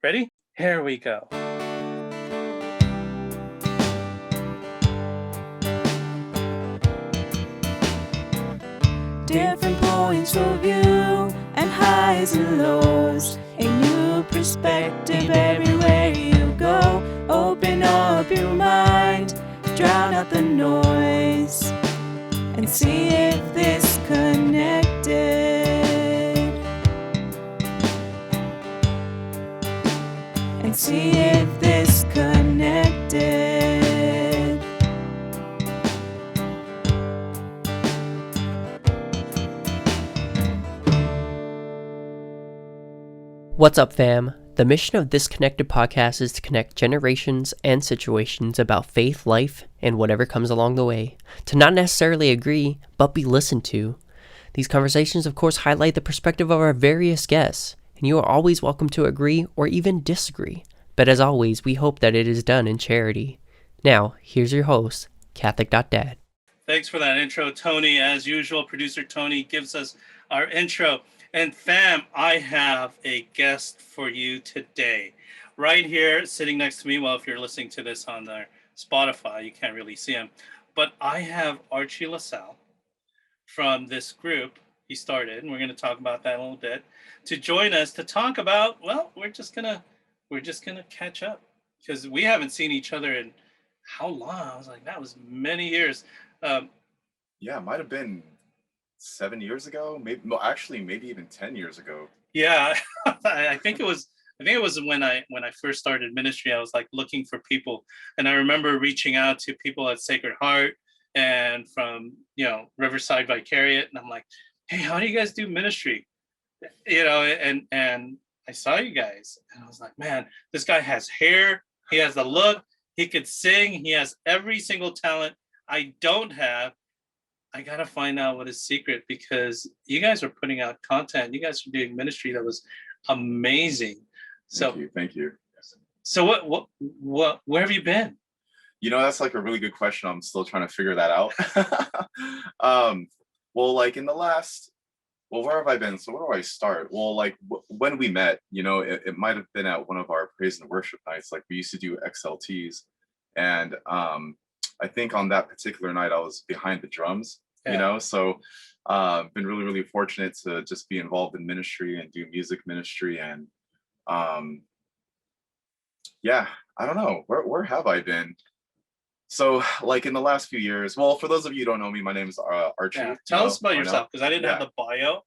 Ready? Here we go. Different points of view and highs and lows. A new perspective everywhere you go. Open up your mind, drown out the noise, and see if this connected. And see if this connected. What's up, fam? The mission of this Connected podcast is to connect generations and situations about faith, life, and whatever comes along the way. To not necessarily agree, but be listened to. These conversations, of course, highlight the perspective of our various guests, and you are always welcome to agree or even disagree. But as always, we hope that it is done in charity. Now, here's your host, Catholic.Dad. Thanks for that intro, Tony. As usual, producer Tony gives us our intro. And fam, I have a guest for you today. Right here, sitting next to me. Well, if you're listening to this on their Spotify, you can't really see him. But I have Archie Lasalle from this group he started, and we're going to talk about that a little bit, to join us to talk about, well, we're just gonna catch up, because we haven't seen each other in how long? I was like, that was many years. Yeah, it might have been 7 years ago, maybe even 10 years ago. Yeah, I think it was when I first started ministry. I was like looking for people, and I remember reaching out to people at Sacred Heart and from Riverside Vicariate, and I'm like, hey, how do you guys do ministry? And I saw you guys, and I was like, man, this guy has hair, he has the look, he could sing, he has every single talent I don't have. I gotta find out what his secret, because you guys are putting out content. You guys are doing ministry that was amazing. Thank you. So what where have you been? That's like a really good question. I'm still trying to figure that out. Well, like in the last, where have I been? So where do I start? Well, like when we met, it might have been at one of our praise and worship nights. Like we used to do XLTs, and I think on that particular night I was behind the drums. So been really, really fortunate to just be involved in ministry and do music ministry. And yeah, I don't know, where have I been? So like in the last few years, well, for those of you who don't know me, my name is Archie. Yeah. Tell us about yourself, because I didn't have the bio.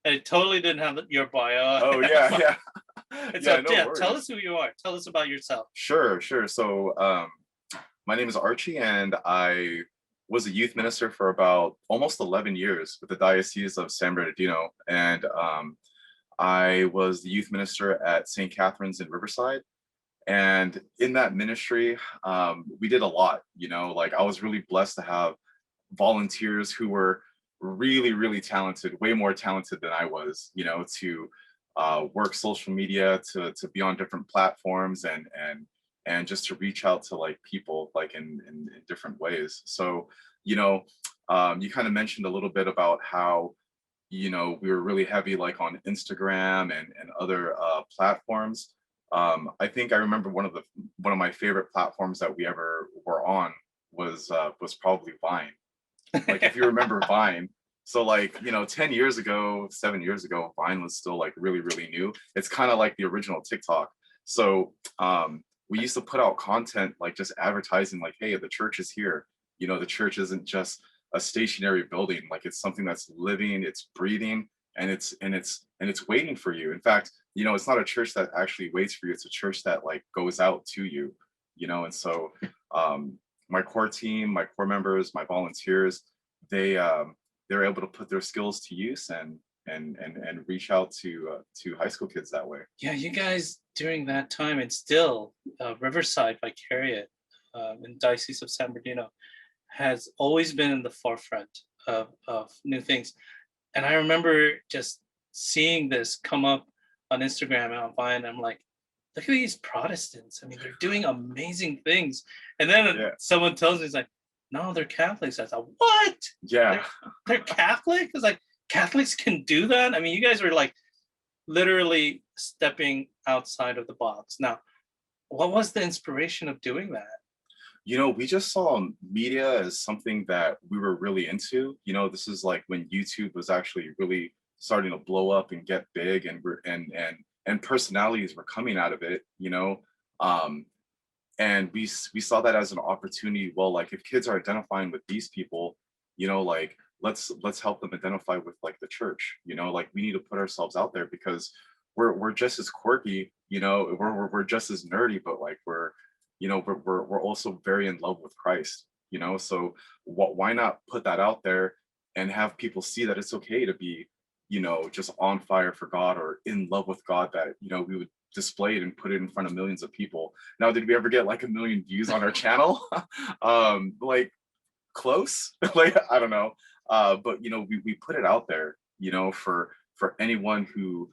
I totally didn't have your bio. Oh yeah. Tell us who you are. Tell us about yourself. Sure. So my name is Archie, and I was a youth minister for about almost 11 years with the Diocese of San Bernardino. And I was the youth minister at St. Catherine's in Riverside. And in that ministry, we did a lot, like I was really blessed to have volunteers who were really, really talented, way more talented than I was, to work social media, to be on different platforms and just to reach out to like people like in different ways. So, you kind of mentioned a little bit about how, we were really heavy like on Instagram and other platforms. I think I remember one of my favorite platforms that we ever were on was probably Vine. Like if you remember Vine. So like, 7 years ago, Vine was still like really, really new. It's kind of like the original TikTok. So we used to put out content like just advertising like, hey, the church is here. The church isn't just a stationary building. Like it's something that's living, it's breathing, and it's waiting for you. In fact, it's not a church that actually waits for you. It's a church that like goes out to you, and so my core team, my core members, my volunteers, they're able to put their skills to use and reach out to high school kids that way. Yeah, you guys during that time, and still Riverside Vicariate in Diocese of San Bernardino has always been in the forefront of new things. And I remember just seeing this come up on Instagram and on Vine. I'm like, look at these Protestants. I mean, they're doing amazing things. And then someone tells me, it's like, no, they're Catholics. I thought, what? Yeah. They're Catholic? It's like, Catholics can do that? I mean, you guys were like literally stepping outside of the box. Now, what was the inspiration of doing that? We just saw media as something that we were really into. This is like when YouTube was actually really starting to blow up and get big, and personalities were coming out of it. Um, and we saw that as an opportunity. Well, like if kids are identifying with these people, like let's help them identify with like the church. Like we need to put ourselves out there because we're just as quirky. We're just as nerdy, but like we're also very in love with Christ. So why not put that out there and have people see that it's okay to be just on fire for God or in love with God, that we would display it and put it in front of millions of people. Now, did we ever get like 1 million views on our channel? Like close. Like I don't know, but we put it out there for anyone who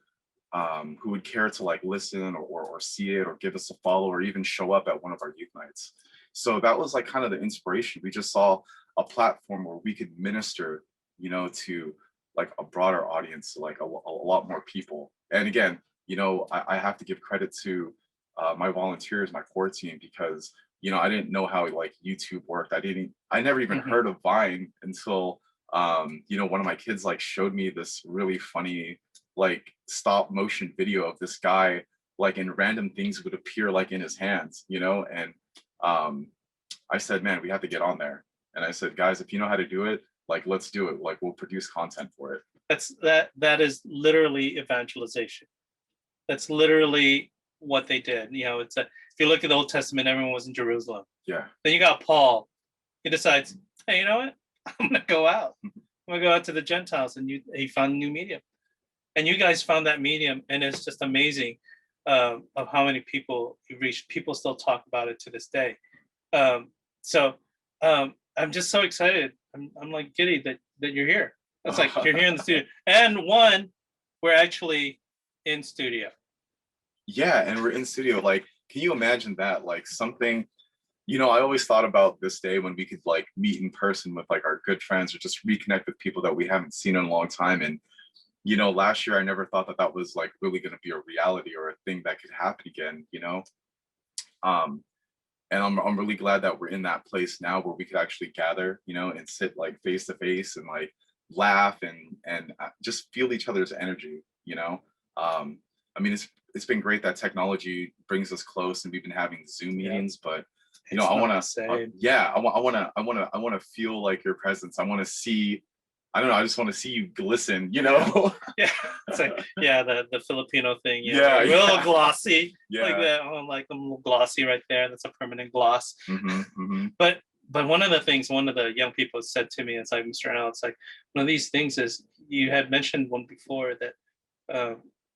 would care to like listen or see it or give us a follow or even show up at one of our youth nights. So that was like kind of the inspiration. We just saw a platform where we could minister to like a broader audience, like a lot more people. And again, I have to give credit to my volunteers, my core team, because I didn't know how like YouTube worked. I never even heard of Vine until one of my kids like showed me this really funny like stop motion video of this guy, like, and random things would appear like in his hands, and I said, man, we have to get on there. And I said, guys, if you know how to do it, like let's do it. Like we'll produce content for it. That is literally evangelization. That's literally what they did. It's if you look at the Old Testament, everyone was in Jerusalem. Yeah. Then you got Paul. He decides, hey, you know what? I'm gonna go out. I'm gonna go out to the Gentiles, and he found a new medium. And you guys found that medium, and it's just amazing of how many people you reached. People still talk about it to this day. So I'm just so excited. I'm like giddy that you're here. It's like you're here in the studio, and we're actually in studio. Yeah, and we're in studio. Like, can you imagine that? Like something, I always thought about this day when we could like meet in person with like our good friends or just reconnect with people that we haven't seen in a long time. And last year I never thought that was like really going to be a reality or a thing that could happen again. And I'm really glad that we're in that place now where we could actually gather, and sit like face to face and like laugh and just feel each other's energy. I mean, it's been great that technology brings us close, and we've been having Zoom meetings, but I want to feel like your presence. I want to see. I don't know. I just want to see you glisten. Yeah, it's like the Filipino thing. Yeah, a little glossy, yeah, like that. Oh, like a little glossy right there. That's a permanent gloss. But one of the things one of the young people said to me, it's like, Mr. Al, it's like one of these things is you had mentioned one before that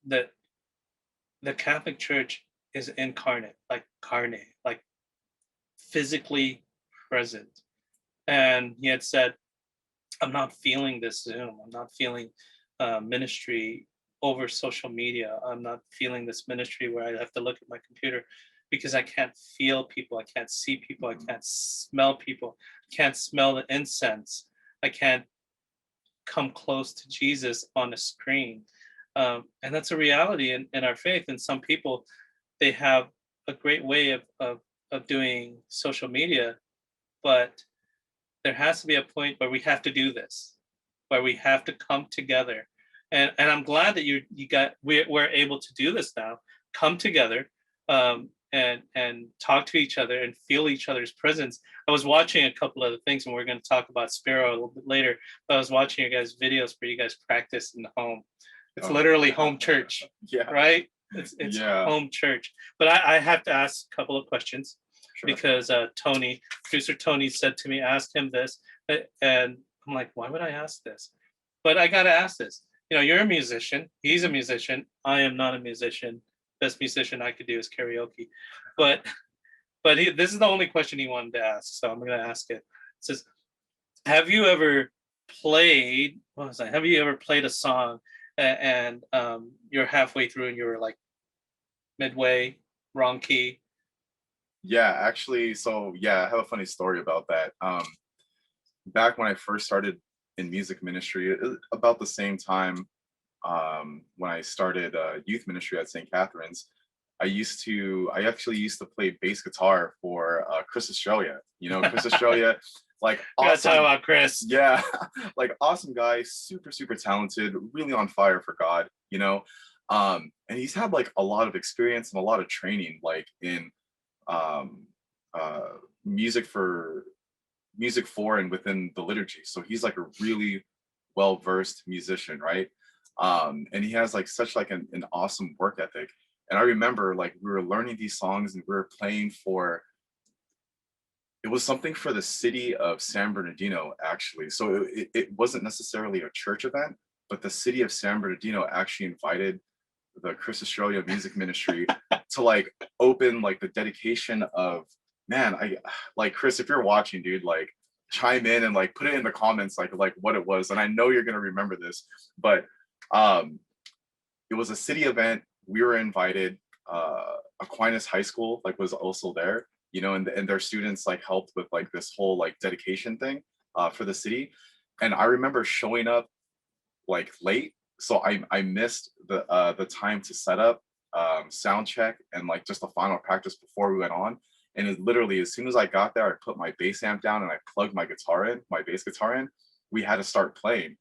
that the Catholic Church is incarnate, like carne, like physically present. And he had said, I'm not feeling this Zoom. I'm not feeling ministry over social media. I'm not feeling this ministry where I have to look at my computer because I can't feel people. I can't see people. I can't smell people. I can't smell the incense. I can't come close to Jesus on a screen. And that's a reality in our faith. And some people, they have a great way of doing social media, but there has to be a point where we have to do this, where we have to come together. And I'm glad that we're able to do this now, come together and talk to each other and feel each other's presence. I was watching a couple of the things, and we're going to talk about Sparrow a little bit later, but I was watching your guys' videos where you guys practice in the home. It's literally home church, right? It's home church. But I have to ask a couple of questions. Sure. Because producer Tony said to me, ask him this. And I'm like, why would I ask this? But I got to ask this. You're a musician. He's a musician. I am not a musician. Best musician I could do is karaoke. But this is the only question he wanted to ask. So I'm going to ask it. It says, have you ever played a song and you're halfway through and you're like midway, wrong key? Yeah, actually, so I have a funny story about that. Back when I first started in music ministry, about the same time when I started youth ministry at St. Catherine's, I actually used to play bass guitar for Chris Australia. You know, Chris Australia, like We gotta talk awesome, about Chris. yeah, like awesome guy, super, super talented, really on fire for God, you know. And he's had like a lot of experience and a lot of training, like in um, uh, music for and within the liturgy. So he's like a really well versed musician, right? And he has like such like an awesome work ethic. And I remember like we were learning these songs and we were playing for, it was something for the city of San Bernardino actually. So it wasn't necessarily a church event, but the city of San Bernardino actually invited the Chris Australia Music Ministry to like open like the dedication of, man, I like, Chris, if you're watching, dude, like chime in and like put it in the comments like what it was. And I know you're gonna remember this, but it was a city event. We were invited. Aquinas High School like was also there, you know, and their students like helped with like this whole like dedication thing for the city. And I remember showing up like late, so I missed the time to set up, sound check, and like just the final practice before we went on. And it literally, as soon as I got there, I put my bass amp down and I plugged my bass guitar in. We had to start playing.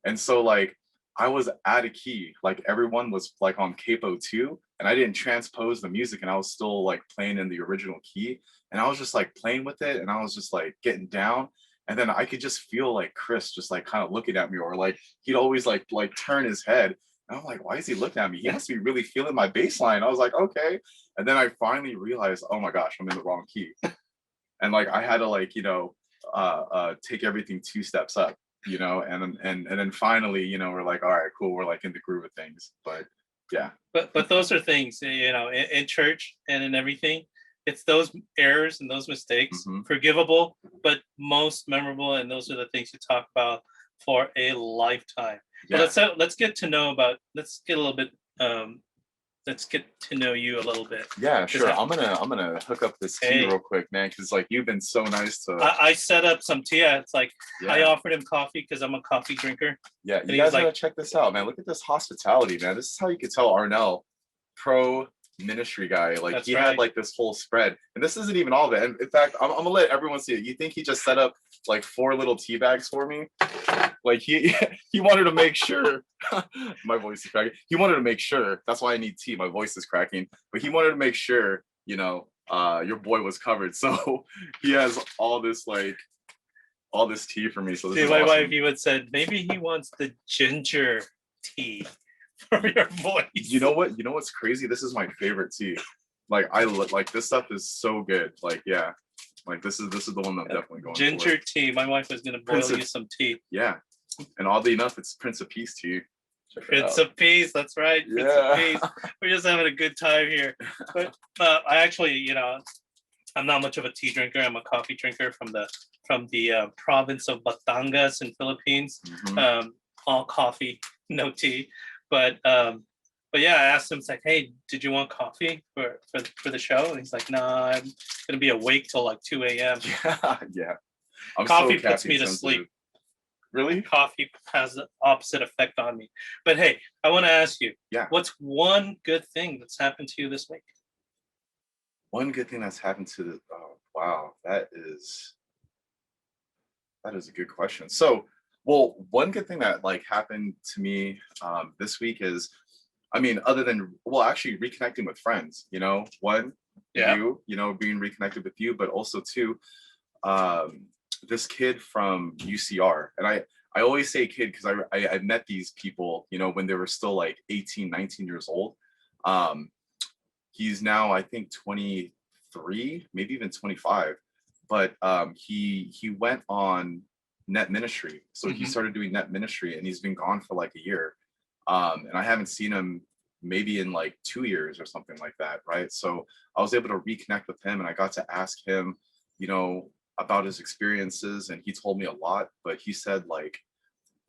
And so like I was out of key. Like everyone was like on capo 2, and I didn't transpose the music, and I was still like playing in the original key. And I was just like playing with it, and I was just like getting down. And then I could just feel like Chris just like kind of looking at me, or like he'd always like turn his head. And I'm like, why is he looking at me? He must be really feeling my bass line. I was like, okay. And then I finally realized, oh my gosh, I'm in the wrong key. And like I had to like, you know, take everything 2 steps up, you know, and then finally, you know, we're like, all right, cool, we're like in the groove of things. But yeah. But those are things, you know, in church and in everything. It's those errors and those mistakes, forgivable, but most memorable. And those are the things you talk about for a lifetime. Yeah. But let's get to know let's get a little bit let's get to know you a little bit. Yeah, sure. I'm gonna hook up this tea real quick, man, because like you've been so nice to. I set up some tea. It's like Yeah. I offered him coffee because I'm a coffee drinker. Yeah, And you he guys was like- gotta check this out, man. Look at this hospitality, man. This is how you could tell Arnell, pro ministry guy. Like That's he right. had like this whole spread, and this isn't even all of it. And in fact, I'm gonna let everyone see it. You think he just set up like 4 little tea bags for me? Like he wanted to make sure. My voice is cracking. He wanted to make sure. That's why I need tea. My voice is cracking. But he wanted to make sure, you know, your boy was covered. So he has all this tea for me. So this See, is my awesome. wife even said maybe he wants the ginger tea for your voice. You know what? You know what's crazy? This is my favorite tea. Like like this stuff is so good. Like yeah, like this is the one I'm definitely going Ginger for. tea. My wife was gonna boil Prince of- you some tea. Yeah, and oddly enough, it's Prince of Peace tea. Check it Prince out. of Peace. That's right. Prince of Yeah. Peace. We're just having a good time here. But I actually, you know, I'm not much of a tea drinker. I'm a coffee drinker from the province of Batangas in Philippines. Mhm. All coffee, no tea. But yeah, I asked him, it's like, hey, did you want coffee for the show? And he's like, nah, I'm gonna be awake till like 2 a.m. Yeah. I'm Coffee so puts me caffeine to sleep. sensitive. Really? Coffee has the opposite effect on me. But hey, I want to ask you, Yeah. what's one good thing that's happened to you this week? One good thing that's happened to the. Oh wow, that is a good question. So, well, one good thing that like happened to me this week is, I mean, other than actually reconnecting with friends. You know, one, Yeah. you know, being reconnected with you, but also two, this kid from UCR, and I always say kid because I met these people, you know, when they were still like 18, 19 years old. He's now I think 23, maybe even 25, but he went on net ministry, so he started doing net ministry, and he's been gone for like a year, and I haven't seen him maybe in like 2 years or something like that, right? So I was able to reconnect with him, and I got to ask him, you know, about his experiences, and he told me a lot, but he said like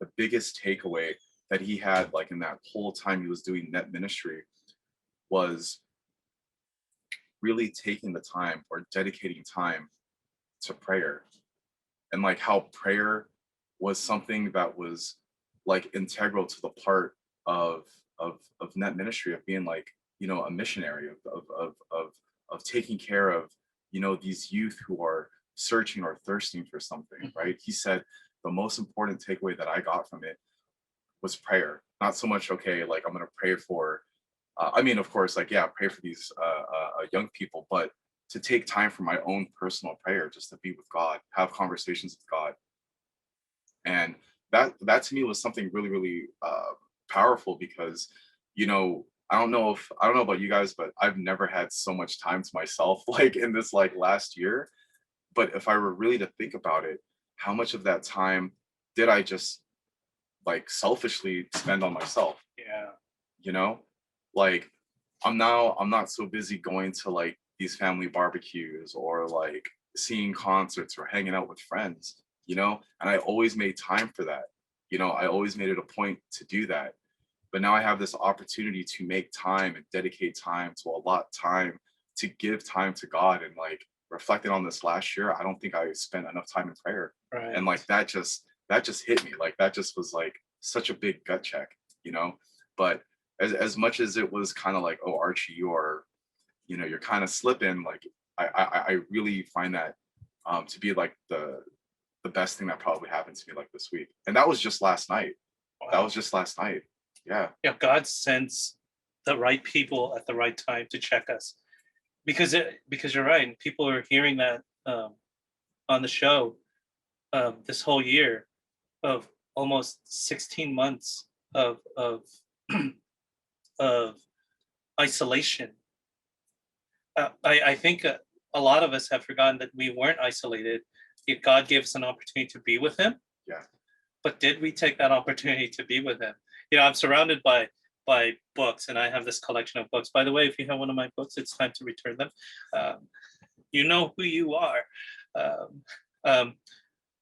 the biggest takeaway that he had like in that whole time he was doing net ministry was really taking the time or dedicating time to prayer, and like how prayer was something that was like integral to the part of net ministry, of being like, a missionary, of taking care of, these youth who are searching or thirsting for something, right? He said the most important takeaway that I got from it was prayer. Not so much, okay, like I'm gonna pray for, I mean, of course, like, yeah, pray for these young people, but to take time for my own personal prayer, just to be with God, have conversations with God. And that to me was something really, really powerful, because, I don't know about you guys, but I've never had so much time to myself like in this like last year. But if I were really to think about it, how much of that time did I just like selfishly spend on myself? Yeah. You know, like I'm not so busy going to like these family barbecues or like seeing concerts or hanging out with friends, and I always made time for that. I always made it a point to do that. But now I have this opportunity to make time and dedicate time, to allot time, to give time to God. And like reflecting on this last year, I don't think I spent enough time in prayer. Right. And like that just hit me. Like that just was like such a big gut check, But as much as it was kind of like, oh, Archie, you're kind of slipping, like I really find that to be like the best thing that probably happened to me like this week. And that was just last night. That Wow. was just last night. Yeah. Yeah, God sends the right people at the right time to check us, because you're right. People are hearing that on the show this whole year of almost 16 months of of isolation. I think a lot of us have forgotten that we weren't isolated. God gave us an opportunity to be with Him. Yeah. But did we take that opportunity to be with Him? I'm surrounded by books, and I have this collection of books. By the way, if you have one of my books, it's time to return them. You know who you are. Um,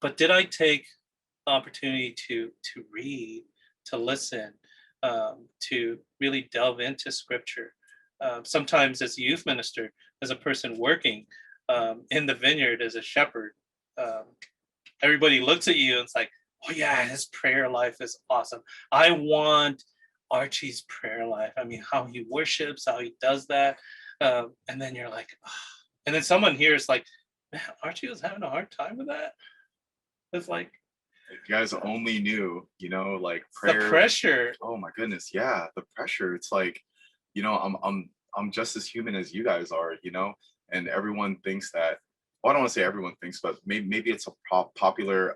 but did I take the opportunity to read, to listen, to really delve into Scripture? Sometimes, as a youth minister, as a person working in the vineyard as a shepherd, um, everybody looks at you and it's like, oh yeah, his prayer life is awesome. I want Archie's prayer life. I mean, how he worships, how he does that. And then you're like, oh. And then someone here is like, man, Archie was having a hard time with that. It's like, if you guys only knew, like the prayer. pressure. Oh my goodness, yeah, the pressure. It's like, I'm just as human as you guys are, and everyone thinks that. Well, I don't want to say everyone thinks, but maybe it's a popular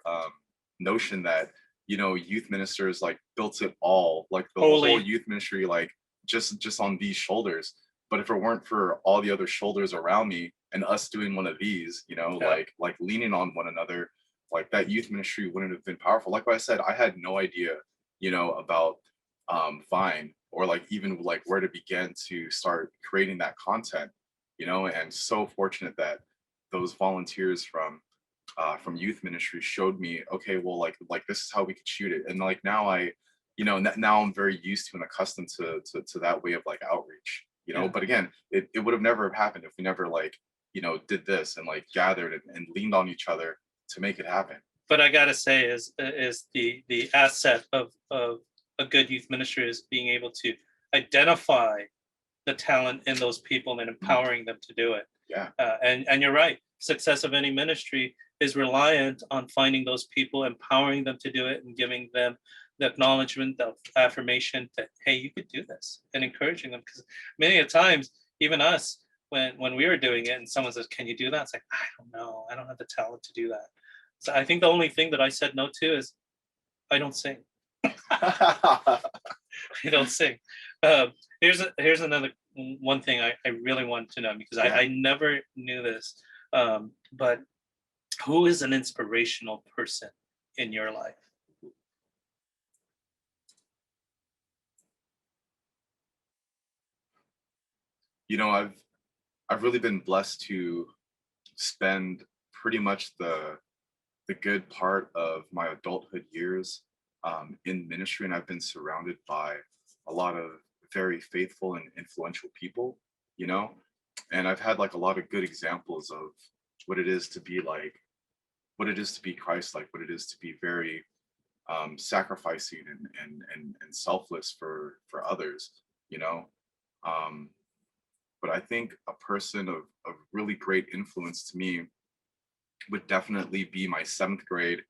notion that youth ministers like built it all, like the Holy. whole youth ministry, like just on these shoulders. But if it weren't for all the other shoulders around me and us doing one of these, Yeah. like leaning on one another, like that youth ministry wouldn't have been powerful. Like I said, I had no idea, about Vine, or like even like where to begin to start creating that content, and so fortunate that those volunteers from youth ministry showed me, okay, well, like this is how we could shoot it. And like now now I'm very used to and accustomed to that way of like outreach, Yeah. But again, it would have never happened if we never like, did this and like gathered and leaned on each other to make it happen. But I gotta say, is the asset of a good youth ministry is being able to identify the talent in those people and empowering them to do it. Yeah. And you're right. Success of any ministry is reliant on finding those people, empowering them to do it, and giving them the acknowledgement, the affirmation that, hey, you could do this, and encouraging them. Because many a times, even us, when we were doing it and someone says, can you do that? It's like, I don't know. I don't have the talent to do that. So I think the only thing that I said no to is I don't sing. I don't sing. Here's another one thing I really wanted to know, because Yeah. I never knew this. But who is an inspirational person in your life? I've really been blessed to spend pretty much the good part of my adulthood years in ministry, and I've been surrounded by a lot of very faithful and influential people, and I've had like a lot of good examples of what it is to be Christ, like what it is to be very sacrificing and selfless for others, you know. Um, but I think a person of really great influence to me would definitely be my seventh grade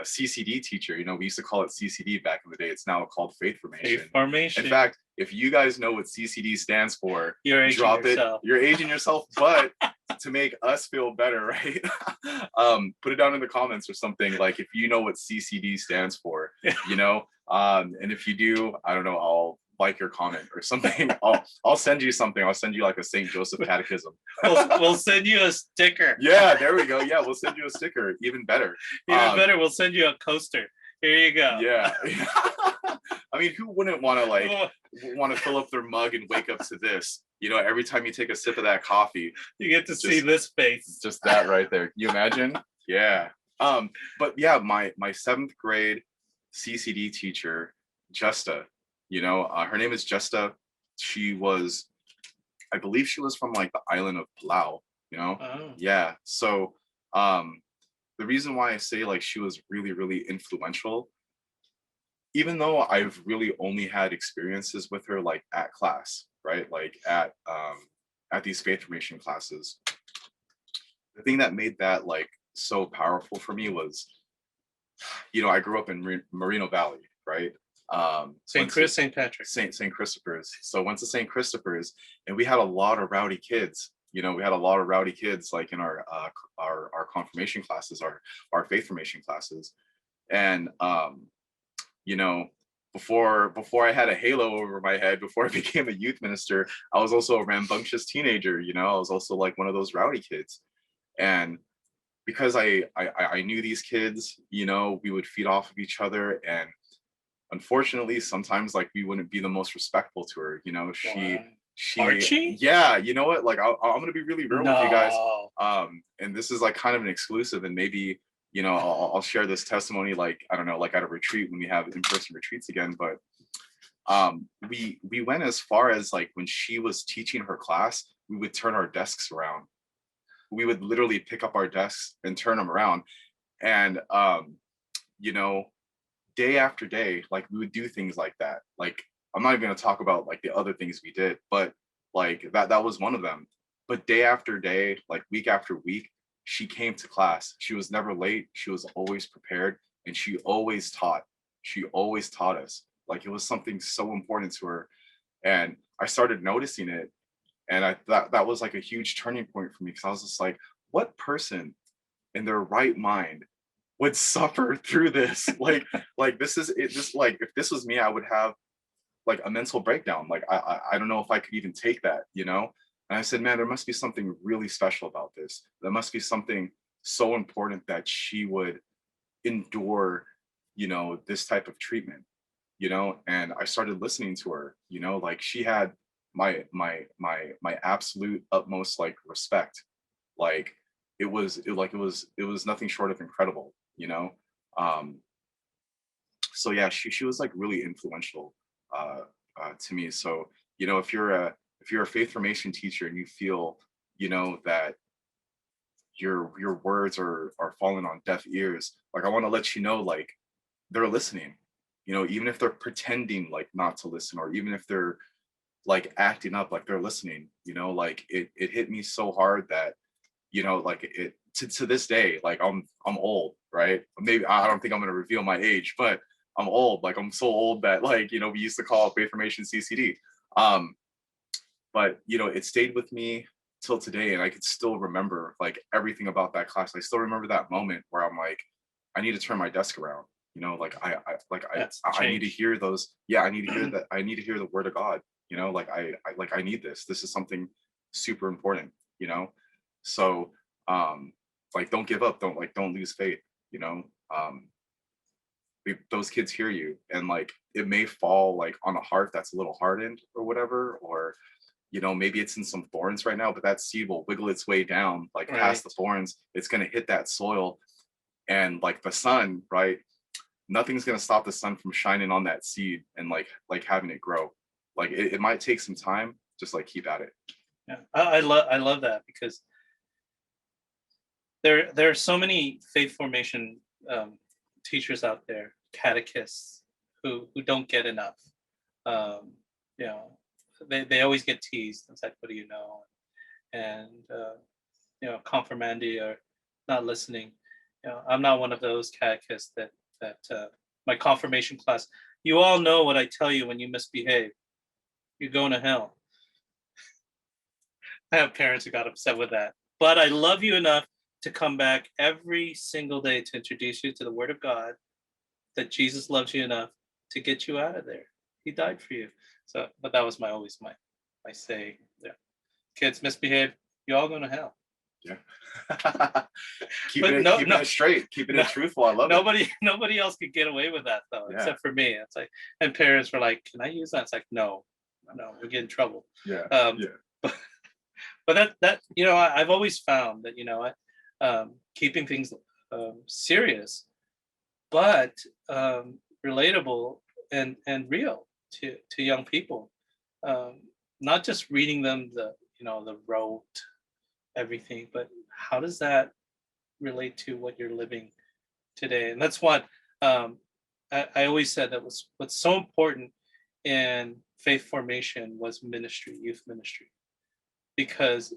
CCD teacher. You know, we used to call it CCD back in the day. It's now called faith formation. Faith formation. In fact, if you guys know what CCD stands for, You're aging drop yourself. it. You're aging yourself, but to make us feel better, right? Put it down in the comments or something, like if you know what CCD stands for, you know. And if you do, I don't know, I'll like your comment or something. I'll send you something. I'll send you like a St. Joseph catechism. We'll send you a sticker. Yeah, there we go. Yeah, we'll send you a sticker. Even better. Even better, we'll send you a coaster. Here you go. Yeah. I mean, who wouldn't want to fill up their mug and wake up to this? You know, every time you take a sip of that coffee, you get to see this face. Just that right there. Can you imagine? Yeah. But yeah, my seventh grade CCD teacher, Justa, you know, her name is Justa. She was, I believe she was from like the island of Palau, you know? Oh. Yeah. So the reason why I say like she was really, really influential, even though I've really only had experiences with her like at class, right? Like at these faith formation classes, the thing that made that like so powerful for me was, you know, I grew up in Moreno Valley, right? St. Patrick. St. Christopher's. So went to St. Christopher's, and we had a lot of rowdy kids. You know, we had a lot of rowdy kids like in our confirmation classes, our faith formation classes. And you know, before I had a halo over my head, before I became a youth minister, I was also a rambunctious teenager. You know, I was also like one of those rowdy kids. And because I knew these kids, you know, we would feed off of each other, and unfortunately sometimes like we wouldn't be the most respectful to her. You know, she Archie? Yeah, you know what, like I'm gonna be really real with you guys, and this is like kind of an exclusive, and maybe, you know, I'll share this testimony, like I don't know, like at a retreat when we have in-person retreats again. But we went as far as like when she was teaching her class, we would turn our desks around. We would literally pick up our desks and turn them around. And you know, day after day, like we would do things like that. Like I'm not even going to talk about like the other things we did, but like that was one of them. But day after day, like week after week, she came to class. She was never late. She was always prepared, and she always taught. She always taught us. Like it was something so important to her. And I started noticing it, and I thought that was like a huge turning point for me, because I was just like, what person in their right mind would suffer through this? like this is it. Just like if this was me, I would have like a mental breakdown. Like I don't know if I could even take that, you know. And I said, man, there must be something really special about this. There must be something so important that she would endure, you know, this type of treatment, you know. And I started listening to her, you know, like she had my absolute utmost like respect. Like it was nothing short of incredible, you know. So yeah, she was like really influential to me. So, you know, if you're a faith formation teacher and you feel, you know, that your words are falling on deaf ears, like I want to let you know, like they're listening, you know, even if they're pretending like not to listen, or even if they're like acting up like they're listening, you know. Like it hit me so hard that, you know, like it to this day, like I'm old, right? Maybe I don't think I'm gonna reveal my age, but I'm old. Like I'm so old that, like, you know, we used to call it faith formation CCD. But you know, it stayed with me till today, and I could still remember like everything about that class. I still remember that moment where I'm like, I need to turn my desk around, you know. Like I need to hear those. Yeah, I need to hear that. I need to hear the word of God, you know. Like I need this. This is something super important, you know. So like don't give up, don't lose faith, you know. Those kids hear you, and like it may fall like on a heart that's a little hardened or whatever, or, you know, maybe it's in some thorns right now, but that seed will wiggle its way down, like past the thorns. It's going to hit that soil, and like the sun, right? Nothing's going to stop the sun from shining on that seed and like having it grow. Like it might take some time, just like keep at it. Yeah, I love that, because there are so many faith formation teachers out there, catechists who don't get enough. Um, you know, they always get teased. It's like, what do you know? And confirmandi are not listening. I'm not one of those catechists that my confirmation class. You all know what I tell you when you misbehave. You're going to hell. I have parents who got upset with that, but I love you enough to come back every single day to introduce you to the Word of God. That Jesus loves you enough to get you out of there. He died for you. So, but that was always my say. Yeah, kids misbehave. You all going to hell. Yeah. keeping it straight, keeping it truthful. I love it. Nobody else could get away with that though, except for me. It's like, and parents were like, "Can I use that?" It's like, no, we get in trouble. Yeah. But that I've always found that keeping things serious, but relatable and real to young people. Not just reading them the rote everything, but how does that relate to what you're living today? And that's what I always said, that was what's so important in faith formation was ministry, youth ministry, because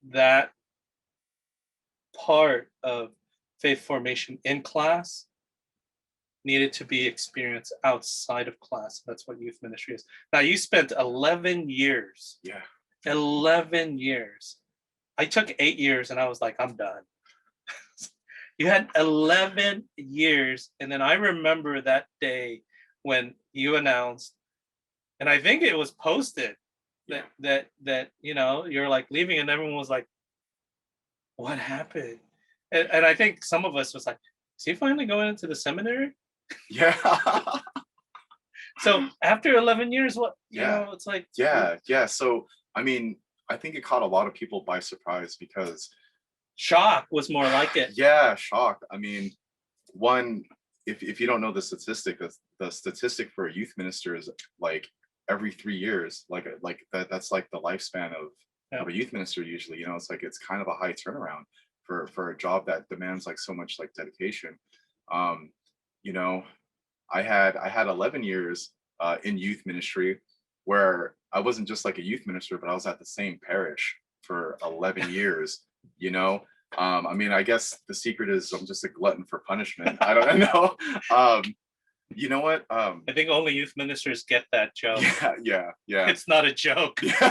that part of faith formation in class needed to be experienced outside of class. That's what youth ministry is. Now, you spent 11 years. Yeah. 11 years. I took 8 years and I was like, I'm done. You had 11 years. And then I remember that day when you announced, and I think it was posted that you're like leaving, and everyone was like, what happened? And I think some of us was like, is he finally going into the seminary? Yeah. So after 11 years, what, it's like. Yeah. So, I mean, I think it caught a lot of people by surprise, because shock was more like it. Yeah, shock. I mean, one, if you don't know the statistic for a youth minister is like every 3 years, that's like the lifespan of a youth minister usually. It's kind of a high turnaround for a job that demands like so much like dedication. I had 11 years in youth ministry, where I wasn't just like a youth minister, but I was at the same parish for 11 years. I mean, I guess the secret is I'm just a glutton for punishment. I don't know. You know what? I think only youth ministers get that joke. Yeah. It's not a joke. It's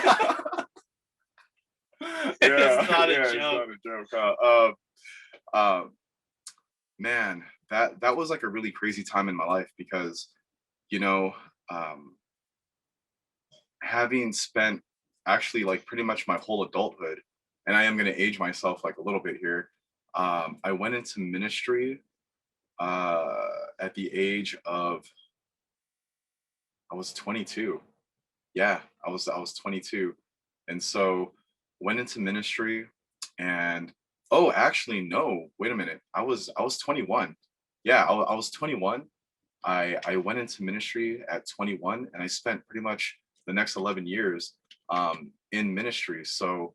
not a joke. Man, that was like a really crazy time in my life, because having spent actually like pretty much my whole adulthood, and I am going to age myself like a little bit here. I went into ministry at the age of, I was 22. Yeah, I was 22. And so went into ministry, and actually no, wait a minute. I was 21. Yeah, I was 21. I went into ministry at 21, and I spent pretty much the next 11 years in ministry. So,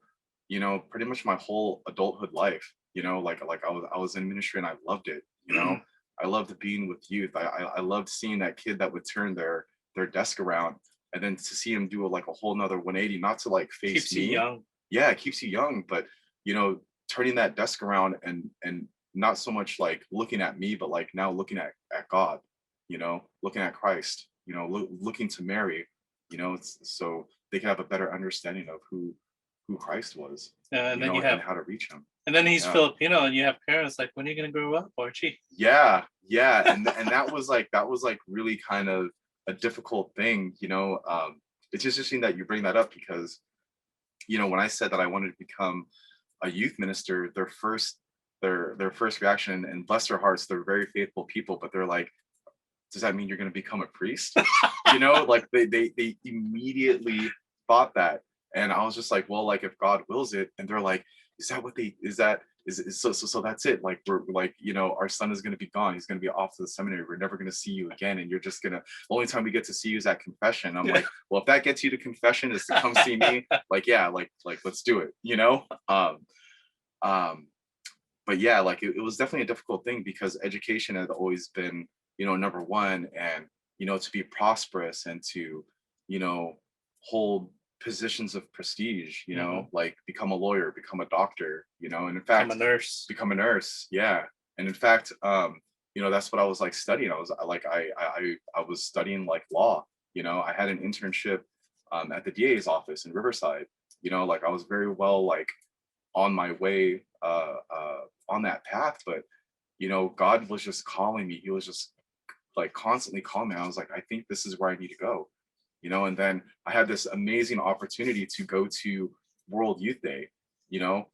pretty much my whole adulthood life, I was in ministry and I loved it. I loved being with youth. I loved seeing that kid that would turn their desk around, and then to see him do a whole nother 180, not to like face keeps me. You young. Yeah, it keeps you young, but turning that desk around and not so much like looking at me, but like now looking at God, looking at Christ, looking to Mary, so they can have a better understanding of who Christ was, and then and how to reach him. And then he's Filipino, and you have parents like, when are you going to grow up, Archie? Yeah, and that was like really kind of a difficult thing, It's interesting that you bring that up, because when I said that I wanted to become a youth minister, their first reaction, and bless their hearts, they're very faithful people, but they're like, does that mean you're going to become a priest? Like they immediately thought that. And I was just like, well, like if God wills it. And they're like, so that's it. Like, we're like, our son is going to be gone. He's going to be off to the seminary. We're never going to see you again. And you're just the only time we get to see you is at confession. I'm like, well, if that gets you to confession is to come see me, like, yeah, like let's do it, but yeah, like it was definitely a difficult thing because education had always been, number one, and to be prosperous and to, hold positions of prestige, Mhm. like become a lawyer, become a doctor, and in Become a fact, nurse. become a nurse. Yeah. And in fact, that's what I was like studying. I was studying like law. I had an internship at the DA's office in Riverside. Like I was very well like on my way on that path, but God was just calling me. He was just like constantly calling me. I was like, I think this is where I need to go. And then I had this amazing opportunity to go to World Youth Day, you know,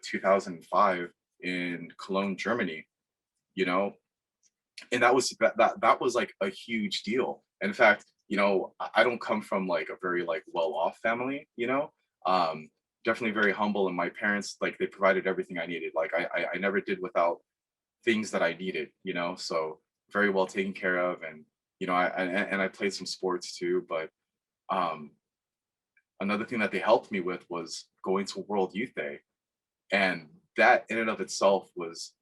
2005 in Cologne, Germany, you know, and that was like a huge deal. In fact, I don't come from like a very like well-off family, definitely very humble, and my parents, like, they provided everything I needed. Like I never did without things that I needed, so very well taken care of. And I played some sports too, but um another thing that they helped me with was going to World Youth Day, and that in and of itself was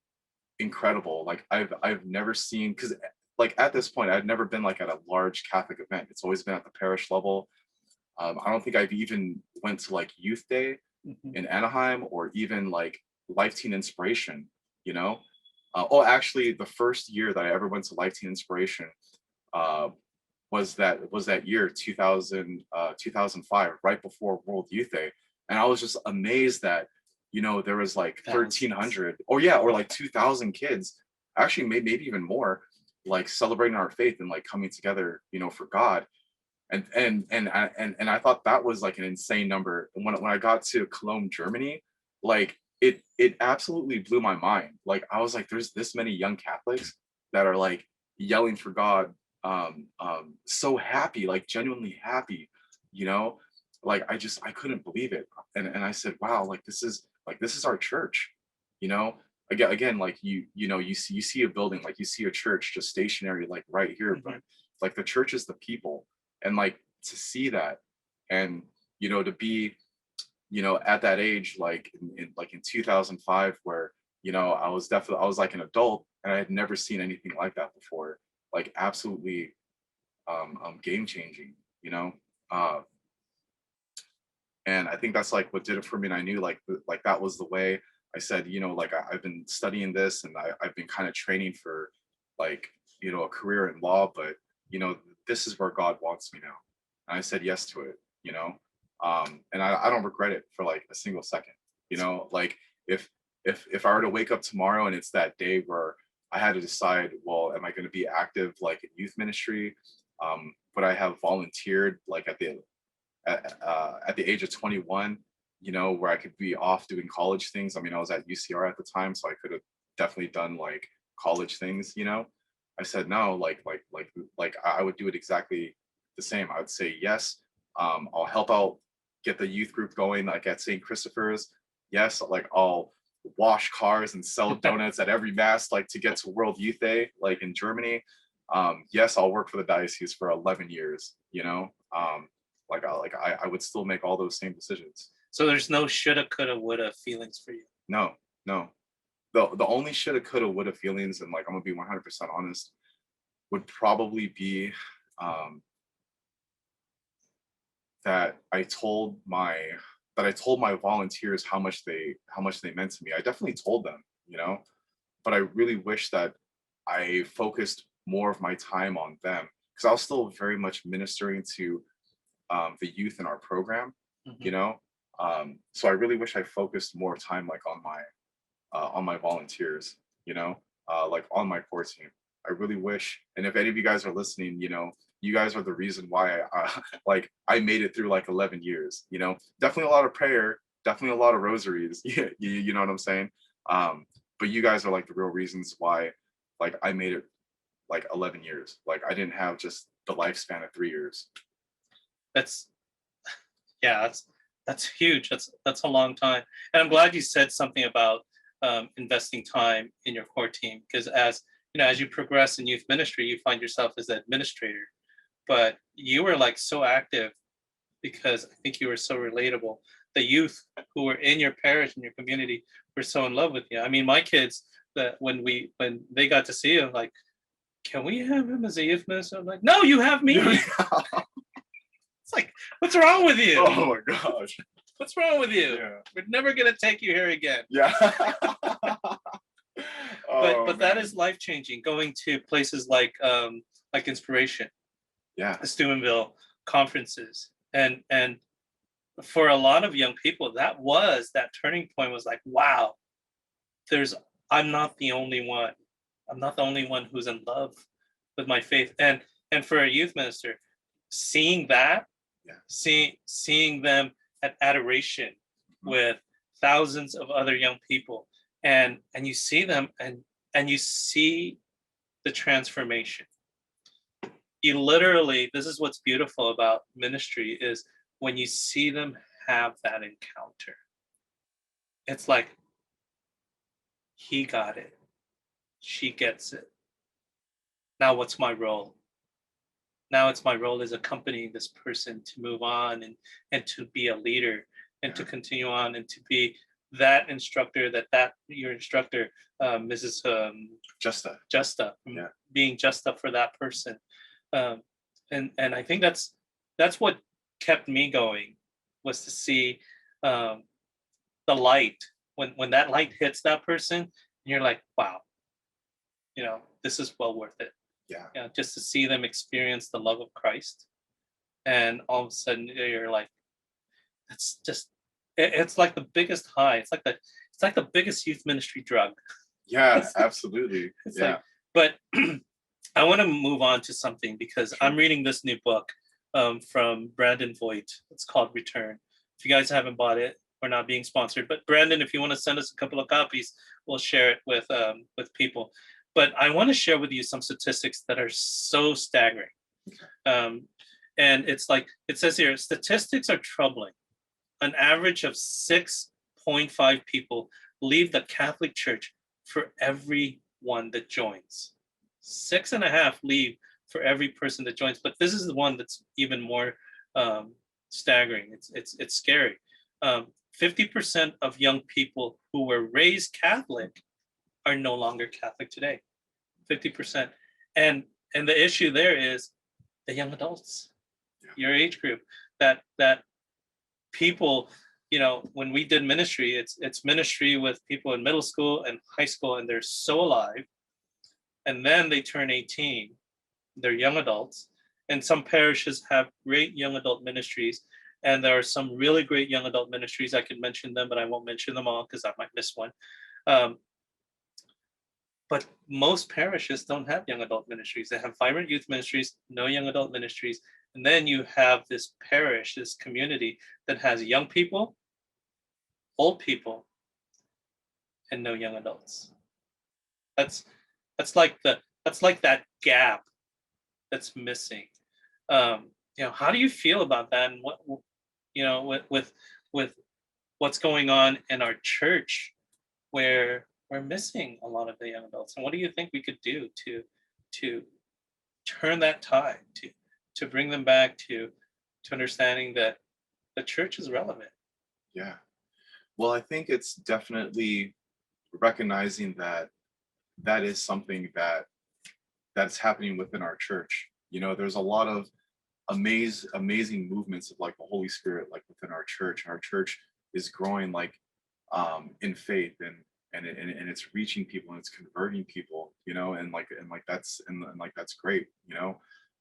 incredible. Like I've never seen, because like at this point I'd never been like at a large Catholic event. It's always been at the parish level. I don't think I've even went to like Youth Day Mhm. in Anaheim, or even like Life Teen Inspiration, you know? Oh, actually, the first year that I ever went to Life Teen Inspiration uh, was that year 2005, right before World Youth Day, and I was just amazed that there was like Thousands. 1,300, or yeah, or like 2,000 kids, actually maybe even more, like celebrating our faith and like coming together, for God. And I thought that was like an insane number. And when I got to Cologne, Germany, like it absolutely blew my mind. Like I was like, there's this many young Catholics that are like yelling for God, so happy, like genuinely happy, you know. Like I couldn't believe it. And I said, wow, like this is our church, you know. Again, like you see a building, like you see a church just stationary, like right here, but Mhm. like the church is the people. And like to see that, and to be at that age, like in 2005, where I was like an adult, and I had never seen anything like that before. Like absolutely game changing, you know. uh and I think that's like what did it for me. And I knew like like that was the way. I said, like I've been studying this, and I've been kind of training for like a career in law, but you know this is where God wants me now. And I said yes to it, and I don't regret it for like a single second. Like if if I were to wake up tomorrow and it's that day where I had to decide, well, am I going to be active like in youth ministry? Would I have volunteered like at the age of 21, where I could be off doing college things? I mean, I was at UCR at the time, so I could have definitely done like college things. I said no. I would do it exactly the same. I would say yes. I'll help out, get the youth group going, like at St. Christopher's. Yes, like I'll wash cars and sell donuts at every mass, like to get to World Youth Day, like in Germany. Yes, I'll work for the diocese for 11 years. I would still make all those same decisions. So there's no shoulda, coulda, woulda feelings for you. No, no. The only shoulda, coulda, woulda feelings, and like I'm gonna be 100% honest, would probably be um, that I told my volunteers how much they meant to me. I definitely told them, but I really wish that I focused more of my time on them, because I was still very much ministering to the youth in our program, you Mhm. know. So I really wish I focused more time like on my volunteers, like on my core team. I really wish, and if any of you guys are listening, you guys are the reason why like I made it through like 11 years. Definitely a lot of prayer, definitely a lot of rosaries. You know what I'm saying? But you guys are like the real reasons why like I made it like 11 years. Like I didn't have just the lifespan of 3 years. That's yeah, that's huge. That's a long time. And I'm glad you said something about investing time in your core team, because as you progress in youth ministry, you find yourself as an administrator. But you were like so active because I think you were so relatable. The youth who were in your parish and your community were so in love with you. I mean, my kids, that when they got to see you, like, can we have him as a youth minister? I'm like, no, you have me. It's like, what's wrong with you? Oh my gosh. What's wrong with you? Yeah. We're never gonna take you here again. Yeah. But that is life changing. Going to places like Inspiration, yeah. the Steubenville conferences, and for a lot of young people, that turning point. Was like, wow, I'm not the only one. I'm not the only one who's in love with my faith. And for a youth minister, seeing that, seeing them at adoration with thousands of other young people, and you see them and you see the transformation. You literally, this is what's beautiful about ministry, is when you see them have that encounter. It's like, he got it. She gets it. Now what's my role? Now it's my role as accompanying this person to move on and to be a leader and to continue on and to be that instructor, that your instructor, Mrs. Justa, being Justa for that person. And I think that's what kept me going, was to see the light. When that light hits that person, and you're like, wow, this is well worth it. Yeah. Just to see them experience the love of Christ, and all of a sudden you're like, it's like the biggest high. It's like the biggest youth ministry drug. Yeah, absolutely. But I want to move on to something, because I'm reading this new book from Brandon Voigt. It's called Return. If you guys haven't bought it, we're not being sponsored, but Brandon, if you want to send us a couple of copies, we'll share it with people. But I want to share with you some statistics that are so staggering. And it's like, it says here, statistics are troubling. An average of 6.5 people leave the Catholic Church for every one that joins. 6.5 leave for every person that joins. But this is the one that's even more staggering. It's scary. 50% of young people who were raised Catholic are no longer Catholic today. 50%. And the issue there is the young adults, your age group, that people, when we did ministry, it's ministry with people in middle school and high school, and they're so alive. And then they turn 18, they're young adults. And some parishes have great young adult ministries. And there are some really great young adult ministries. I could mention them, but I won't mention them all because I might miss one. But most parishes don't have young adult ministries. They have vibrant youth ministries, no young adult ministries. And then you have this parish, this community that has young people, old people, and no young adults. That's like that gap that's missing. How do you feel about that? And what, with what's going on in our church, where we're missing a lot of the young adults? And what do you think we could do to turn that tide, to bring them back to understanding that the church is relevant? Yeah. Well, I think it's definitely recognizing that is something that's happening within our church. There's a lot of amazing movements of like the Holy Spirit, like within our church. Our church is growing like in faith, and it's reaching people and it's converting people, and that's great,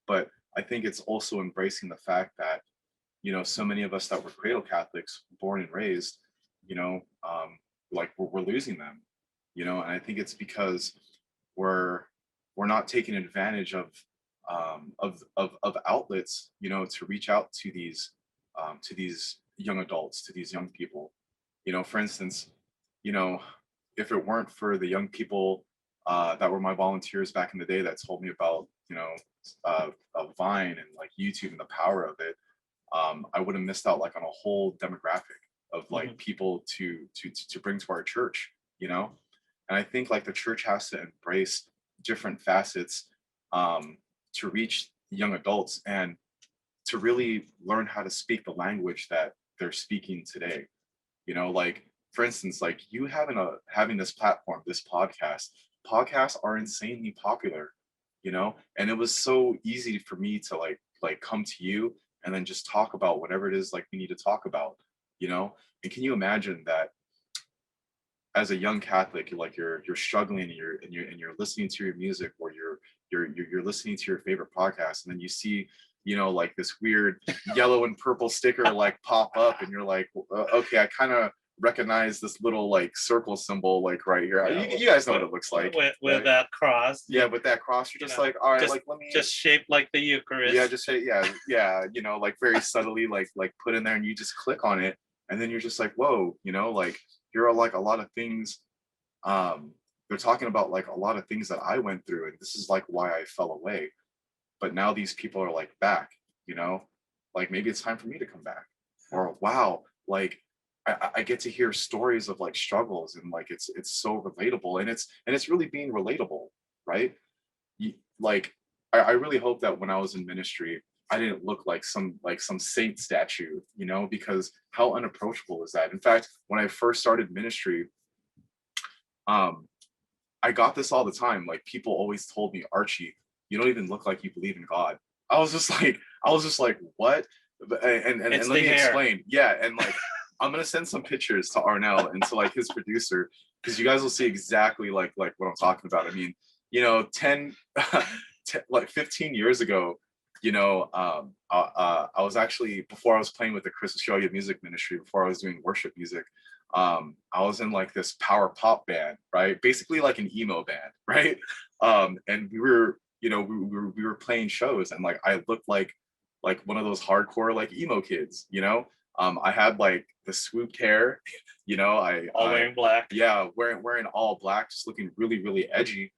but I think it's also embracing the fact that, so many of us that were cradle Catholics, born and raised, like we're losing them, and I think it's because we're not taking advantage of outlets, to reach out to these young adults, to these young people. For instance, if it weren't for the young people that were my volunteers back in the day that told me about, Vine and like YouTube and the power of it, I would have missed out like on a whole demographic of like people to bring to our church, and I think like the church has to embrace different facets to reach young adults. And to really learn how to speak the language that they're speaking today. Like for instance, like you having this platform, this podcasts are insanely popular, and it was so easy for me to like come to you and then just talk about whatever it is like we need to talk about, and can you imagine that as a young Catholic, you're struggling and you're listening to your music, or you're listening to your favorite podcast, and then you see like this weird yellow and purple sticker like pop up, and you're like, okay, I kind of recognize this little like circle symbol like right here. Yeah, You guys know what it looks like with right? that cross. Yeah, with that cross, you're just like, all right, like let me just shaped like the Eucharist. yeah, just say yeah, like very subtly like put in there, and you just click on it, and then you're just like, whoa, like here are like a lot of things. They're talking about like a lot of things that I went through, and this is like why I fell away. But now these people are like back, like maybe it's time for me to come back. Or wow, like I get to hear stories of like struggles, and like it's so relatable, and it's really being relatable, right? Like I really hope that when I was in ministry, I didn't look like some saint statue, because how unapproachable is that? In fact, when I first started ministry, I got this all the time. Like people always told me, Archie, you don't even look like you believe in God. I was just like, what? And let me explain. Yeah, and like I'm gonna send some pictures to Arnell and to like his producer, because you guys will see exactly like what I'm talking about. I mean, 10, 15 years ago, I was actually, before I was playing with the Chris Australia music ministry, before I was doing worship music, I was in like this power pop band, right? Basically like an emo band, right? And we were, we were playing shows, and like I looked like one of those hardcore like emo kids, I had like the swooped hair, I all wearing black. Yeah, wearing all black, just looking really, really edgy.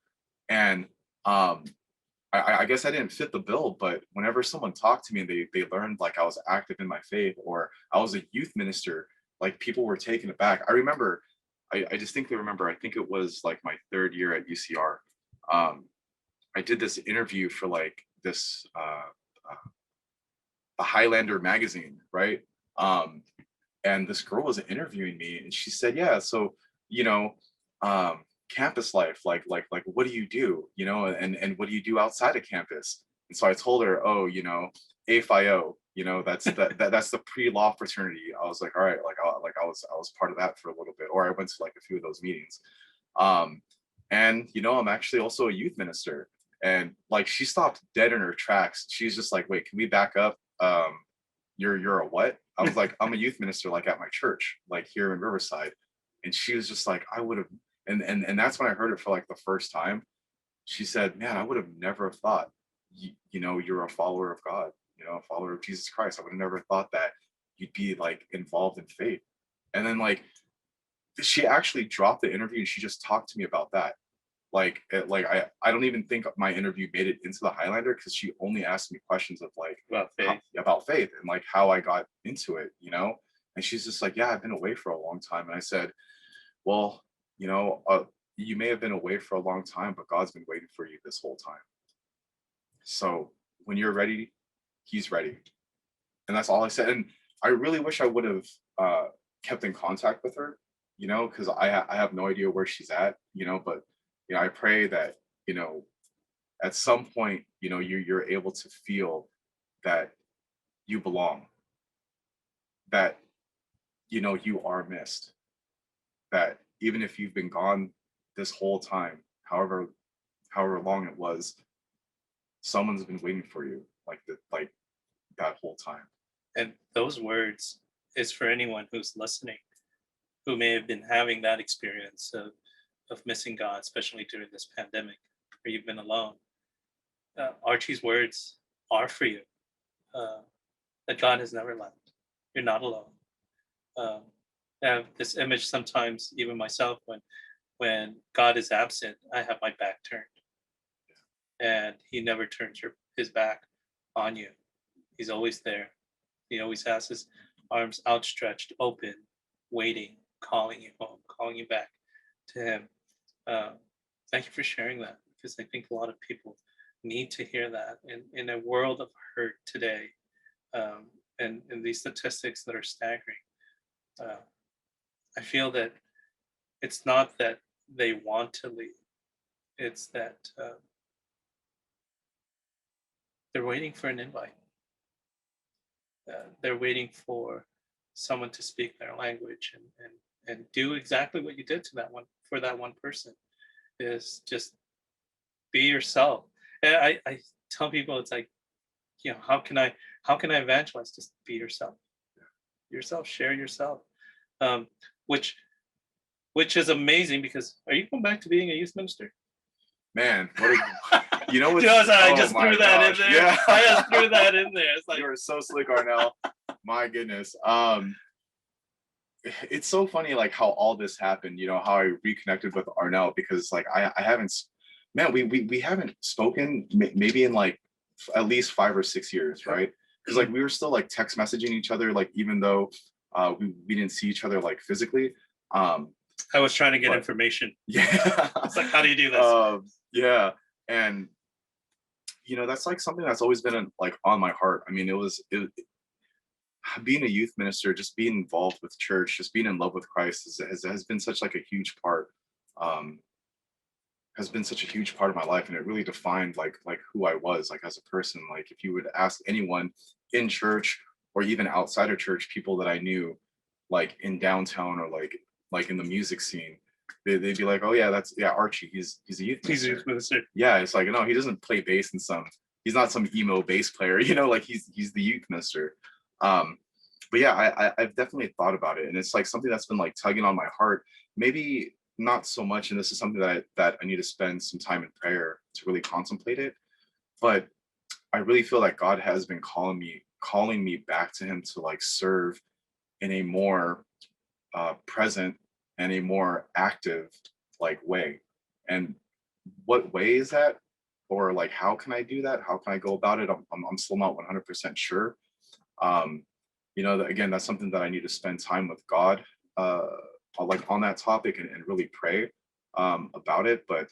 And I guess I didn't fit the bill, but whenever someone talked to me and they learned like I was active in my faith, or I was a youth minister, like people were taken aback. I remember, I distinctly remember, I think it was like my third year at UCR. I did this interview for like this the Highlander magazine, right? And this girl was interviewing me, and she said, yeah, so campus life, like what do you do, and what do you do outside of campus? And so I told her, oh, AFIO, that's that's the pre-law fraternity. I was like, all right, I was part of that for a little bit, or I went to like a few of those meetings. And I'm actually also a youth minister. And like she stopped dead in her tracks. She's just like, wait, can we back up? You're a what? I was like, I'm a youth minister, like at my church, like here in Riverside. And she was just like, I would have, and that's when I heard it for like the first time. She said, man, I would have never thought, you're a follower of God, a follower of Jesus Christ. I would have never thought that you'd be like involved in faith. And then like, she actually dropped the interview and she just talked to me about that. Like I don't even think my interview made it into the Highlander, because she only asked me questions of like about faith and like how I got into it, and she's just like, yeah, I've been away for a long time. And I said, well, you may have been away for a long time, but God's been waiting for you this whole time. So when you're ready, he's ready. And that's all I said. And I really wish I would have kept in contact with her, because I have no idea where she's at, but I pray that, at some point, you're able to feel that you belong, that, you are missed, that even if you've been gone this whole time, however long it was, someone's been waiting for you like that whole time. And those words is for anyone who's listening, who may have been having that experience of missing God, especially during this pandemic, where you've been alone. Archie's words are for you, that God has never left. You're not alone. I have this image sometimes, even myself, when God is absent, I have my back turned. And he never turns his back on you. He's always there. He always has his arms outstretched, open, waiting, calling you home, calling you back to him. Thank you for sharing that, because I think a lot of people need to hear that in a world of hurt today. and these statistics that are staggering. I feel that it's not that they want to leave; it's that they're waiting for an invite. They're waiting for someone to speak their language and do exactly what you did to that one for that one person, is just be yourself. And I tell people, it's like, how can I evangelize? Just be yourself. Share yourself. Which is amazing, because are you going back to being a youth minister? Man, what a, you know what? I just threw that in there. Yeah. I just threw that in there. It's like, you are so slick, Arnell. My goodness. It's so funny, like how all this happened. How I reconnected with Arnell, because like I haven't, man, we haven't spoken maybe in like at least 5 or 6 years, right? Because like we were still like text messaging each other, like even though we didn't see each other like physically. I was trying to get information. Yeah. It's like, how do you do this? Yeah. And that's like something that's always been like on my heart. I mean, it being a youth minister, just being involved with church, just being in love with Christ has been such like a huge part, has been such a huge part of my life. And it really defined like who I was like as a person. Like if you would ask anyone in church or even outside of church, people that I knew like in downtown or like in the music scene, they'd be like, oh yeah, that's Archie, he's a youth minister. He's a youth minister. Yeah, it's like, no, he doesn't play bass he's not some emo bass player, like he's the youth minister. But yeah, I've definitely thought about it, and it's like something that's been like tugging on my heart. Maybe not so much, and this is something that I need to spend some time in prayer to really contemplate it. But I really feel like God has been calling me back to him to like serve in a more present and a more active like way. And what way is that? Or like, how can I do that? How can I go about it? I'm still not 100% sure. Again, that's something that I need to spend time with God, like on that topic and really pray about it. But,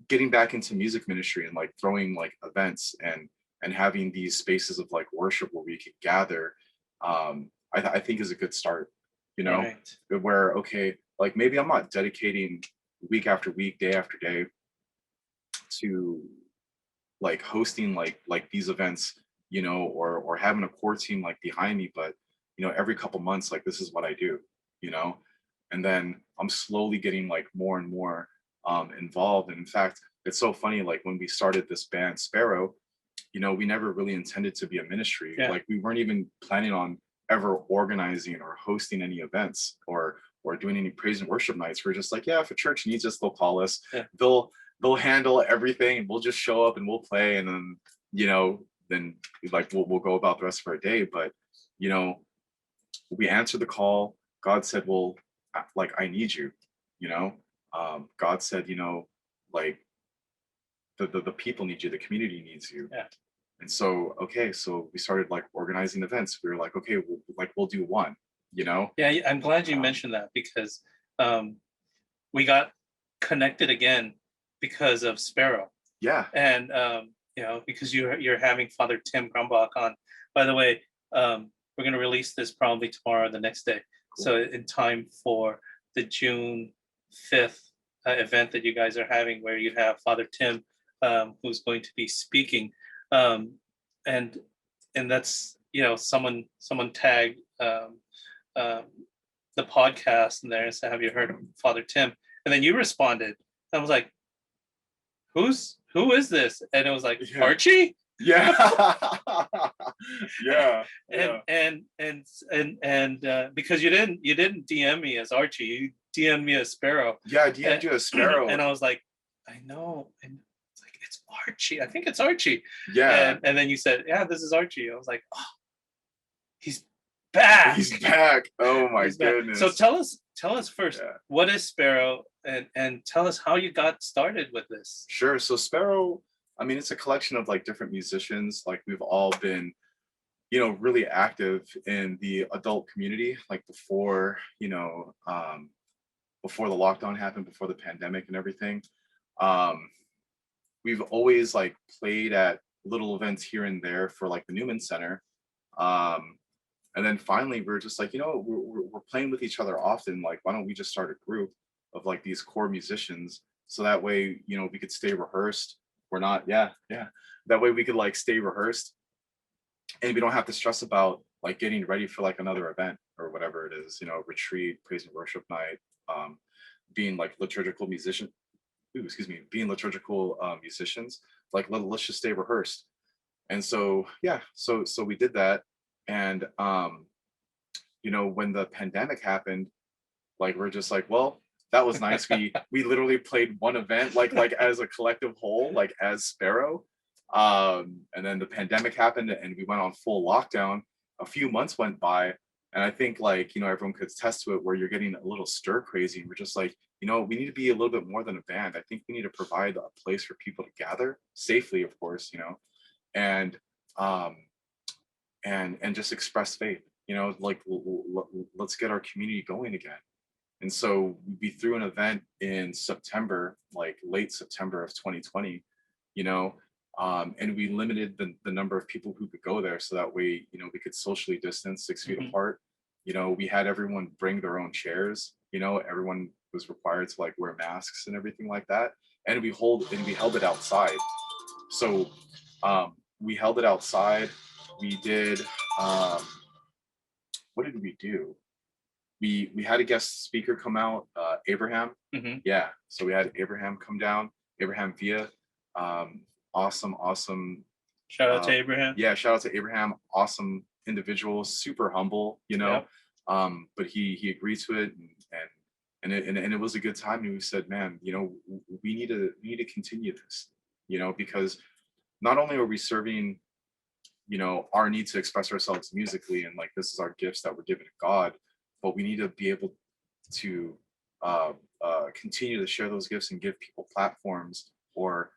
getting back into music ministry and like throwing like events and having these spaces of like worship where we could gather, I think is a good start, Right. where, okay, like maybe I'm not dedicating week after week, day after day to like hosting like these events, or having a core team like behind me, but every couple months, like this is what I do, and then I'm slowly getting like more and more involved. And in fact, it's so funny, like when we started this band Sparrow, we never really intended to be a ministry. Yeah. Like we weren't even planning on ever organizing or hosting any events or doing any praise and worship nights. We're just like, yeah, if a church needs us, they'll call us. Yeah. They'll handle everything, and we'll just show up and we'll play, and then then like we'll go about the rest of our day. But we answered the call. God said, well, like I need you. God said, like the people need you, the community needs you. Yeah. And so, okay, so we started like organizing events. We were like, okay, we'll do one, Yeah, I'm glad you mentioned that, because we got connected again because of Sparrow. Yeah. And because you're having Father Tim Grumbach on. By the way, we're going to release this probably tomorrow or the next day. Cool. So in time for the June 5th event that you guys are having, where you have Father Tim, who's going to be speaking. And that's, someone tagged the podcast in there and said, have you heard of Father Tim? And then you responded. I was like, who is this? And it was like, yeah. Archie? Yeah. Yeah. And because you didn't DM me as Archie, you DM'd me as Sparrow. Yeah, I DM'd you as Sparrow. And I was like, I know. And it's like, it's Archie. I think it's Archie. Yeah. And then you said, yeah, this is Archie. I was like, oh, he's back. He's back. Oh my goodness. So tell us first, what is Sparrow, and tell us how you got started with this. Sure. So Sparrow, I mean, it's a collection of like different musicians. Like we've all been, really active in the adult community, like before the lockdown happened, before the pandemic and everything. We've always like played at little events here and there for like the Newman Center. Um, and then finally we're just like, we're playing with each other often. Like, why don't we just start a group of like these core musicians, so that way, we could stay rehearsed. We're not, yeah, yeah. That way we could like stay rehearsed, and we don't have to stress about like getting ready for like another event or whatever it is, retreat, praise and worship night, um, being like liturgical musician, being liturgical musicians. Like, let's just stay rehearsed. And so, yeah, so we did that. And when the pandemic happened, like, we're just like, well, that was nice. We literally played one event, like as a collective whole, like as Sparrow. And then the pandemic happened and we went on full lockdown. A few months went by, and I think, like, everyone could attest to it, where you're getting a little stir crazy, and we're just like, we need to be a little bit more than a band. I think we need to provide a place for people to gather safely, of course, and um and just express faith, like, let's get our community going again. And so we threw an event in September, like late September of 2020, and we limited the number of people who could go there, so that way, we could socially distance 6 feet apart. We had everyone bring their own chairs. Everyone was required to like wear masks and everything like that. And we held it outside. So we held it outside. We did, what did we do? We had a guest speaker come out, Abraham. Yeah, so we had Abraham come down, Abraham Villa. Awesome. Shout out to Abraham. Yeah, shout out to Abraham. Awesome individual, super humble, Yep. But he agreed to it, and it was a good time. And we said, man, we need to continue this, because not only are we serving, our need to express ourselves musically, and like, this is our gifts that we're given to God, but we need to be able to continue to share those gifts and give people platforms, or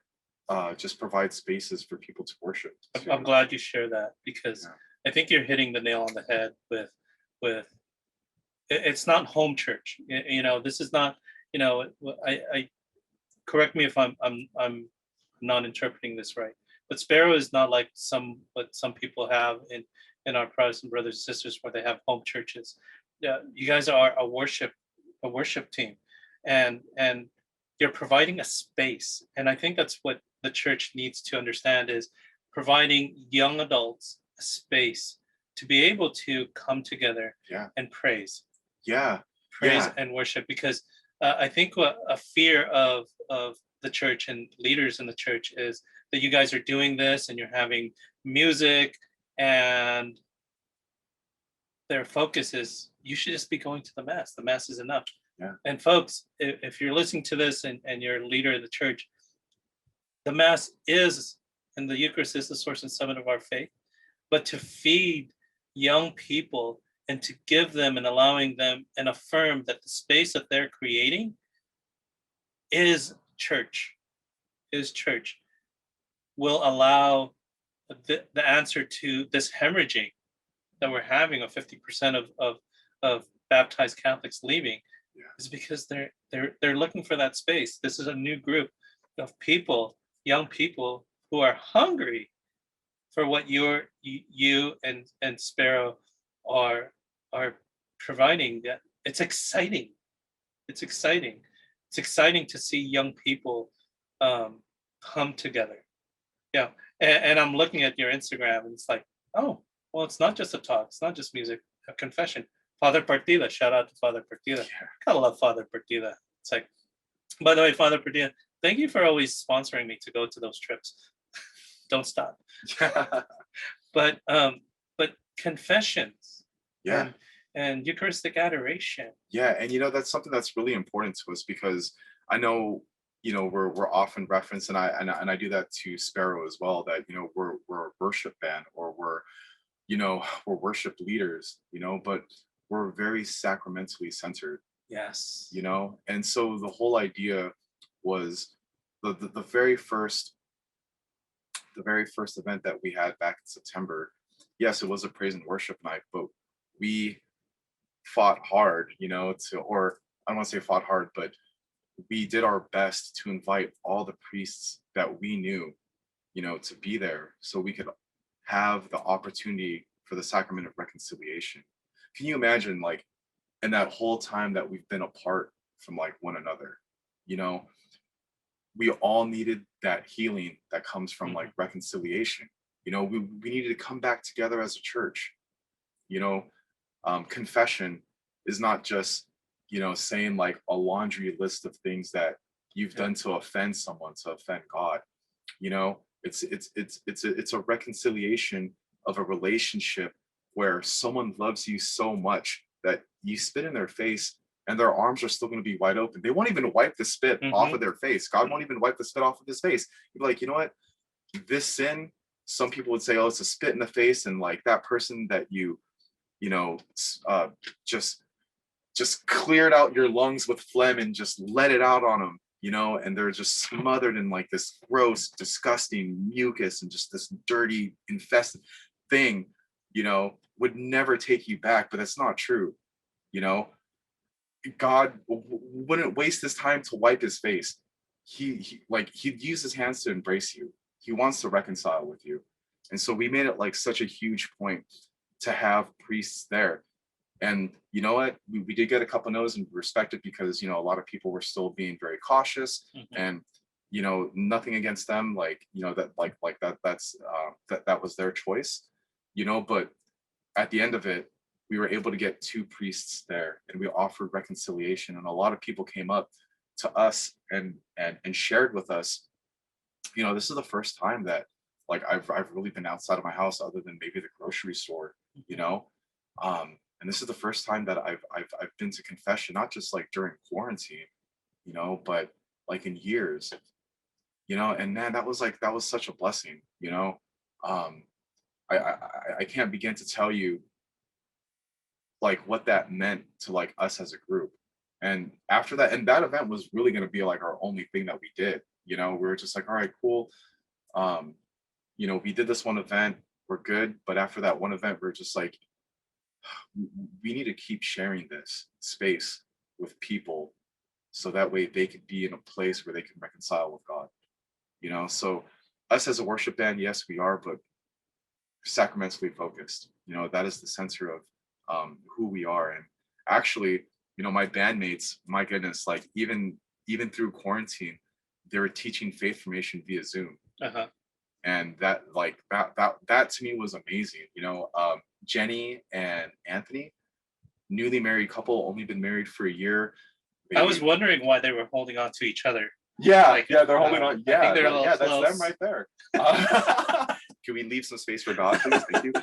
just provide spaces for people to worship. I'm glad you share that, because Yeah. I think you're hitting the nail on the head with it's not home church. This is not, I correct me if I'm not interpreting this right, but Sparrow is not like what some people have in our Protestant brothers and sisters, where they have home churches. Yeah, you guys are a worship team, and you're providing a space. And I think that's what the church needs to understand, is providing young adults a space to be able to come together and praise. And worship. Because I think a fear of the church and leaders in the church is that you guys are doing this and you're having music, and their focus is, you should just be going to the mass is enough. And folks, if you're listening to this and you're a leader of the church, the mass is, and the Eucharist is, the source and summit of our faith. But to feed young people and to give them and allowing them and affirm that the space that they're creating is church, will allow the answer to this hemorrhaging that we're having of 50% of baptized Catholics leaving, is because they're looking for that space. This is a new group of people, young people, who are hungry for what you and Sparrow are providing. That it's exciting. It's exciting to see young people come together. Yeah, and I'm looking at your Instagram, and it's like, oh, well, it's not just a talk. It's not just music. A confession. Father Partida, shout out to Father Partida. Gotta love Father Partida. It's like, by the way, Father Partida, thank you for always sponsoring me to go to those trips. Don't stop. But confessions. And Eucharistic adoration. Yeah, and that's something that's really important to us, because I know, we're often referenced, and I do that to Sparrow as well, that we're a worship band, or we're worship leaders, but we're very sacramentally centered. Yes. And so the whole idea was the very first event that we had back in September. Yes, it was a praise and worship night, but we fought hard, or I don't want to say fought hard, but we did our best to invite all the priests that we knew to be there so we could have the opportunity for the sacrament of reconciliation. Can you imagine, like, in that whole time that we've been apart from like one another, you know, we all needed that healing that comes from like reconciliation. We needed to come back together as a church. you know Confession is not just saying like a laundry list of things that you've done to offend someone, to offend God. It's a reconciliation of a relationship where someone loves you so much that you spit in their face and their arms are still going to be wide open. They won't even wipe the spit off of their face. God won't even wipe the spit off of his face. You'd be like, you know what? This sin, some people would say, oh, it's a spit in the face. And like that person that you know, just cleared out your lungs with phlegm and just let it out on them, and they're just smothered in like this gross, disgusting mucus and just this dirty, infested thing, would never take you back. But that's not true. God wouldn't waste his time to wipe his face. He'd use his hands to embrace you. He wants to reconcile with you. And so we made it like such a huge point to have priests there. And you know what? We did get a couple no's and respect it because, a lot of people were still being very cautious and, nothing against them. That was their choice, but at the end of it, we were able to get 2 priests there and we offered reconciliation. And a lot of people came up to us and shared with us, this is the first time that like I've really been outside of my house other than maybe the grocery store, and this is the first time that I've been to confession, not just like during quarantine, but like in years, and man, that was such a blessing, I can't begin to tell you like what that meant to like us as a group. And after that, and that event was really going to be like our only thing that we did. We were just like, all right, cool. We did this one event, we're good. But after that one event, we're just like, we need to keep sharing this space with people so that way they could be in a place where they can reconcile with God. So us as a worship band, yes, we are, but sacramentally focused. That is the center of who we are. And actually, my bandmates, my goodness, like even through quarantine, they were teaching faith formation via Zoom. And that to me was amazing. Jenny and Anthony, newly married couple, only been married for a year. I was wondering why they were holding on to each other. Yeah, they're holding on. Yeah, that's them right there. Can we leave some space for God, please? Thank you.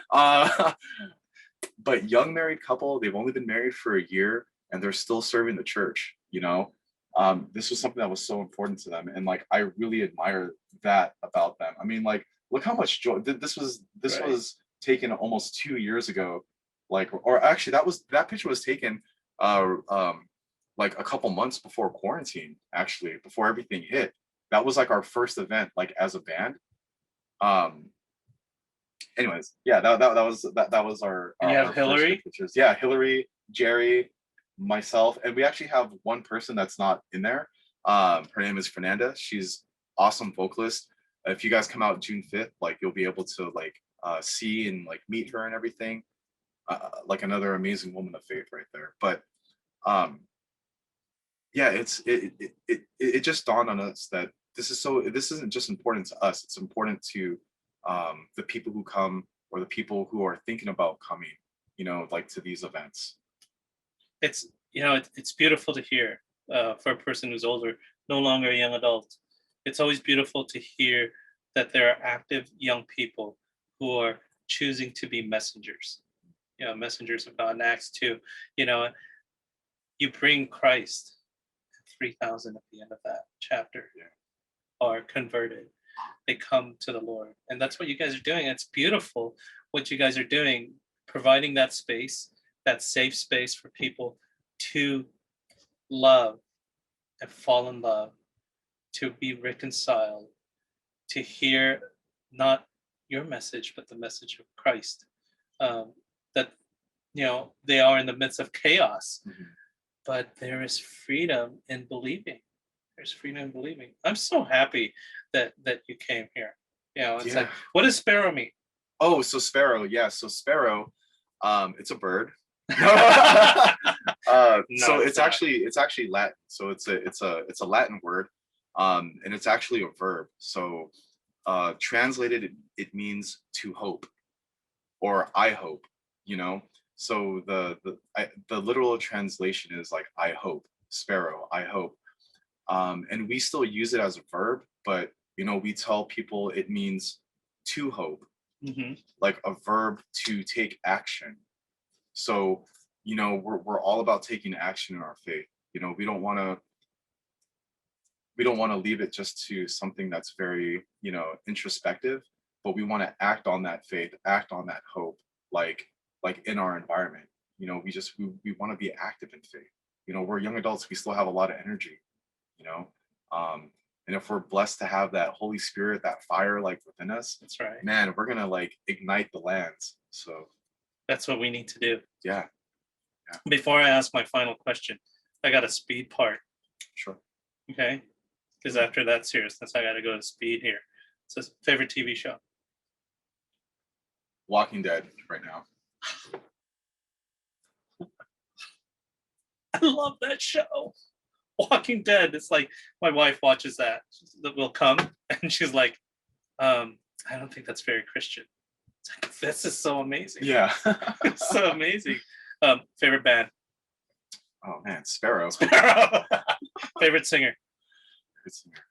But young married couple, they've only been married for a year and they're still serving the church. This was something that was so important to them, and like I really admire that about them. I mean, like, look how much joy this was taken almost 2 years ago, or actually that picture was taken like a couple months before quarantine, actually, before everything hit. That was like our first event like as a band. Anyways, yeah, that was our you have our Hillary pictures. Yeah, Hillary, Jerry, myself, and we actually have one person that's not in there. Her name is Fernanda. She's awesome vocalist. If you guys come out June 5th, like you'll be able to like see and like meet her and everything. Like another amazing woman of faith right there. But yeah, it just dawned on us that this isn't just important to us. It's important to the people who come or the people who are thinking about coming, like to these events. It's it's beautiful to hear for a person who's older, no longer a young adult. It's always beautiful to hear that there are active young people who are choosing to be messengers, messengers of God. In Acts 2, you bring Christ, 3,000 at the end of that chapter are converted. They come to the Lord. And that's what you guys are doing. It's beautiful what you guys are doing, providing that space, that safe space for people to love and fall in love, to be reconciled, to hear not your message, but the message of Christ. That, they are in the midst of chaos, but there is freedom in believing. There's freedom in believing. I'm so happy that you came here. You know, it's Yeah. like, what does sparrow mean? Oh, so sparrow. Yeah. So sparrow, it's a bird. So No, it's not. actually Latin. So it's a Latin word, and it's actually a verb. So translated, it means to hope, or I hope. You know. So the literal translation is like I hope, sparrow, I hope. And we still use it as a verb, but we tell people it means to hope, Hmm. like a verb to take action. So we're all about taking action in our faith. We don't want to leave it just to something that's very introspective, but we want to act on that faith, act on that hope, like in our environment. We want to be active in faith. We're young adults, we still have a lot of energy, you know um and if we're blessed to have that Holy Spirit, that fire like within us, That's right. man, we're gonna like ignite the lands. So That's what we need to do. yeah. Before I ask my final question, I got a speed part. Sure. Okay. Because after that seriousness, I got to go to speed here. So, favorite TV show? Walking Dead right now. I love that show. Walking Dead. It's like my wife watches that. Will come and she's like, I don't think that's very Christian. It's like, this is so amazing. Yeah. It's so amazing. Favorite band? Oh man, Sparrow. Favorite singer? Good singer.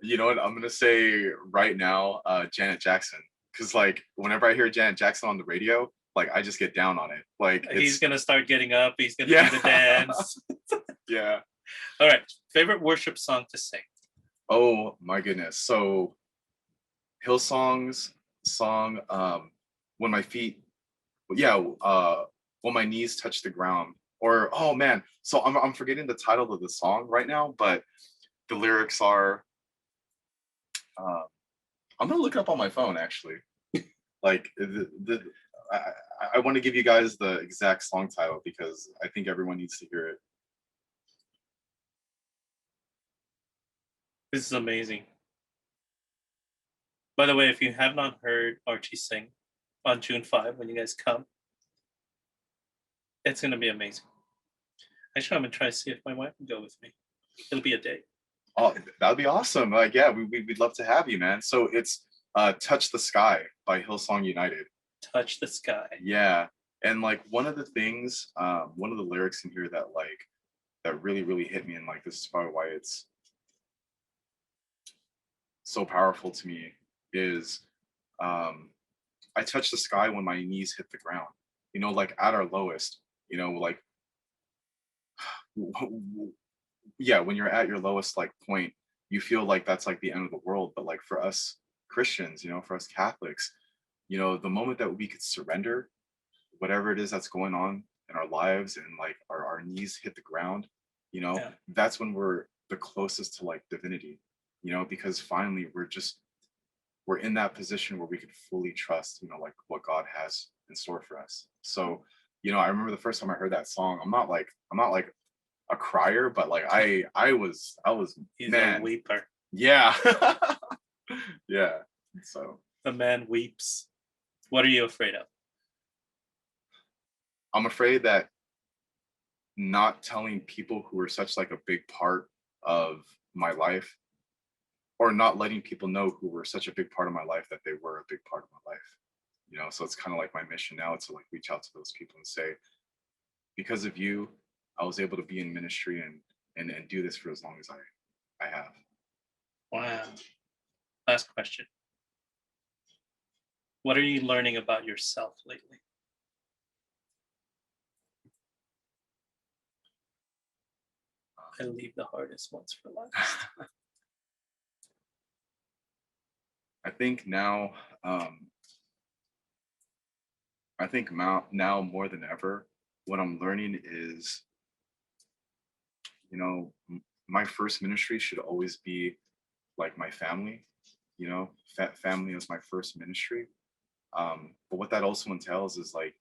You know what? I'm gonna say right now, Janet Jackson. Because like whenever I hear Janet Jackson on the radio, like I just get down on it. Like He's gonna start getting up. He's gonna Yeah. do the dance. Yeah. All right. Favorite worship song to sing? Oh my goodness. So Hillsong's song, when my feet, yeah, when my knees touch the ground. Or oh man, so I'm forgetting the title of the song right now, but the lyrics are, uh, I'm gonna look it up on my phone actually. Like I want to give you guys the exact song title because I think everyone needs to hear it. This is amazing. By the way, if you have not heard Archie sing on June 5 when you guys come, it's gonna be amazing. Actually, I'm gonna try to see if my wife can go with me. It'll be a date. Oh, that'd be awesome. Like, yeah, we'd love to have you, man. So it's Touch the Sky by Hillsong United. Touch the sky. Yeah. And like one of the things, one of the lyrics in here that really, really hit me, and like this is probably why it's so powerful to me, is I touch the sky when my knees hit the ground. Like at our lowest, like yeah, when you're at your lowest like point, you feel like that's like the end of the world. But like for us Christians, for us Catholics, the moment that we could surrender whatever it is that's going on in our lives, and like our knees hit the ground, Yeah. that's when we're the closest to like divinity, because finally we're in that position where we could fully trust, like what God has in store for us. So, I remember the first time I heard that song, I'm not like a crier, but like I was He's man, a weeper. yeah. Yeah. So The man weeps. What are you afraid of? I'm afraid that not telling people who are such like a big part of my life, or not letting people know who were such a big part of my life, that they were a big part of my life. So it's kind of like my mission now to like reach out to those people and say, because of you, I was able to be in ministry and do this for as long as I have. Wow. Last question. What are you learning about yourself lately? I leave the hardest ones for last. I think now, now more than ever, what I'm learning is, my first ministry should always be like my family. Family is my first ministry. But what that also entails is like,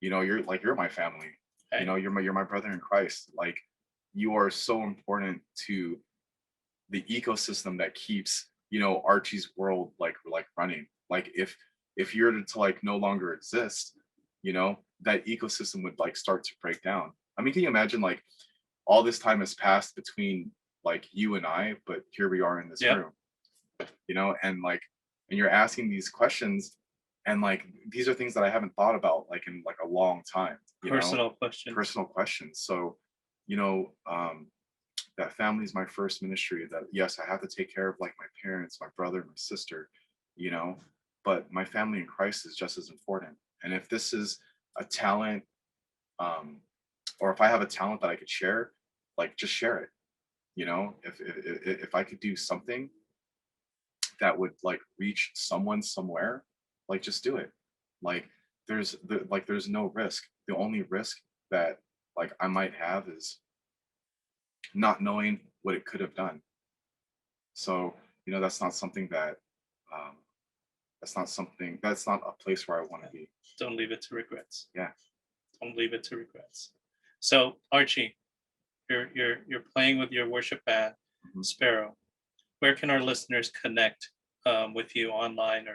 you're my family. Okay. You're my brother in Christ. Like, you are so important to the ecosystem that keeps, Archie's world like running. Like if you're to like no longer exist, that ecosystem would like start to break down. I mean, can you imagine like all this time has passed between like you and I, but here we are in this Yep. room, and you're asking these questions, and like these are things that I haven't thought about like in like a long time, Personal question. personal questions. So, you know, that family is my first ministry. That yes, I have to take care of like my parents, my brother, my sister, but my family in Christ is just as important. And if this is a talent, or if I have a talent that I could share, like just share it. If I could do something that would like reach someone somewhere, like just do it. Like there's no risk. The only risk that like I might have is not knowing what it could have done. So, that's not something that that's not a place where I want to be. Don't leave it to regrets. Yeah. Don't leave it to regrets. So Archie, you're playing with your worship band, Sparrow. Where can our listeners connect with you online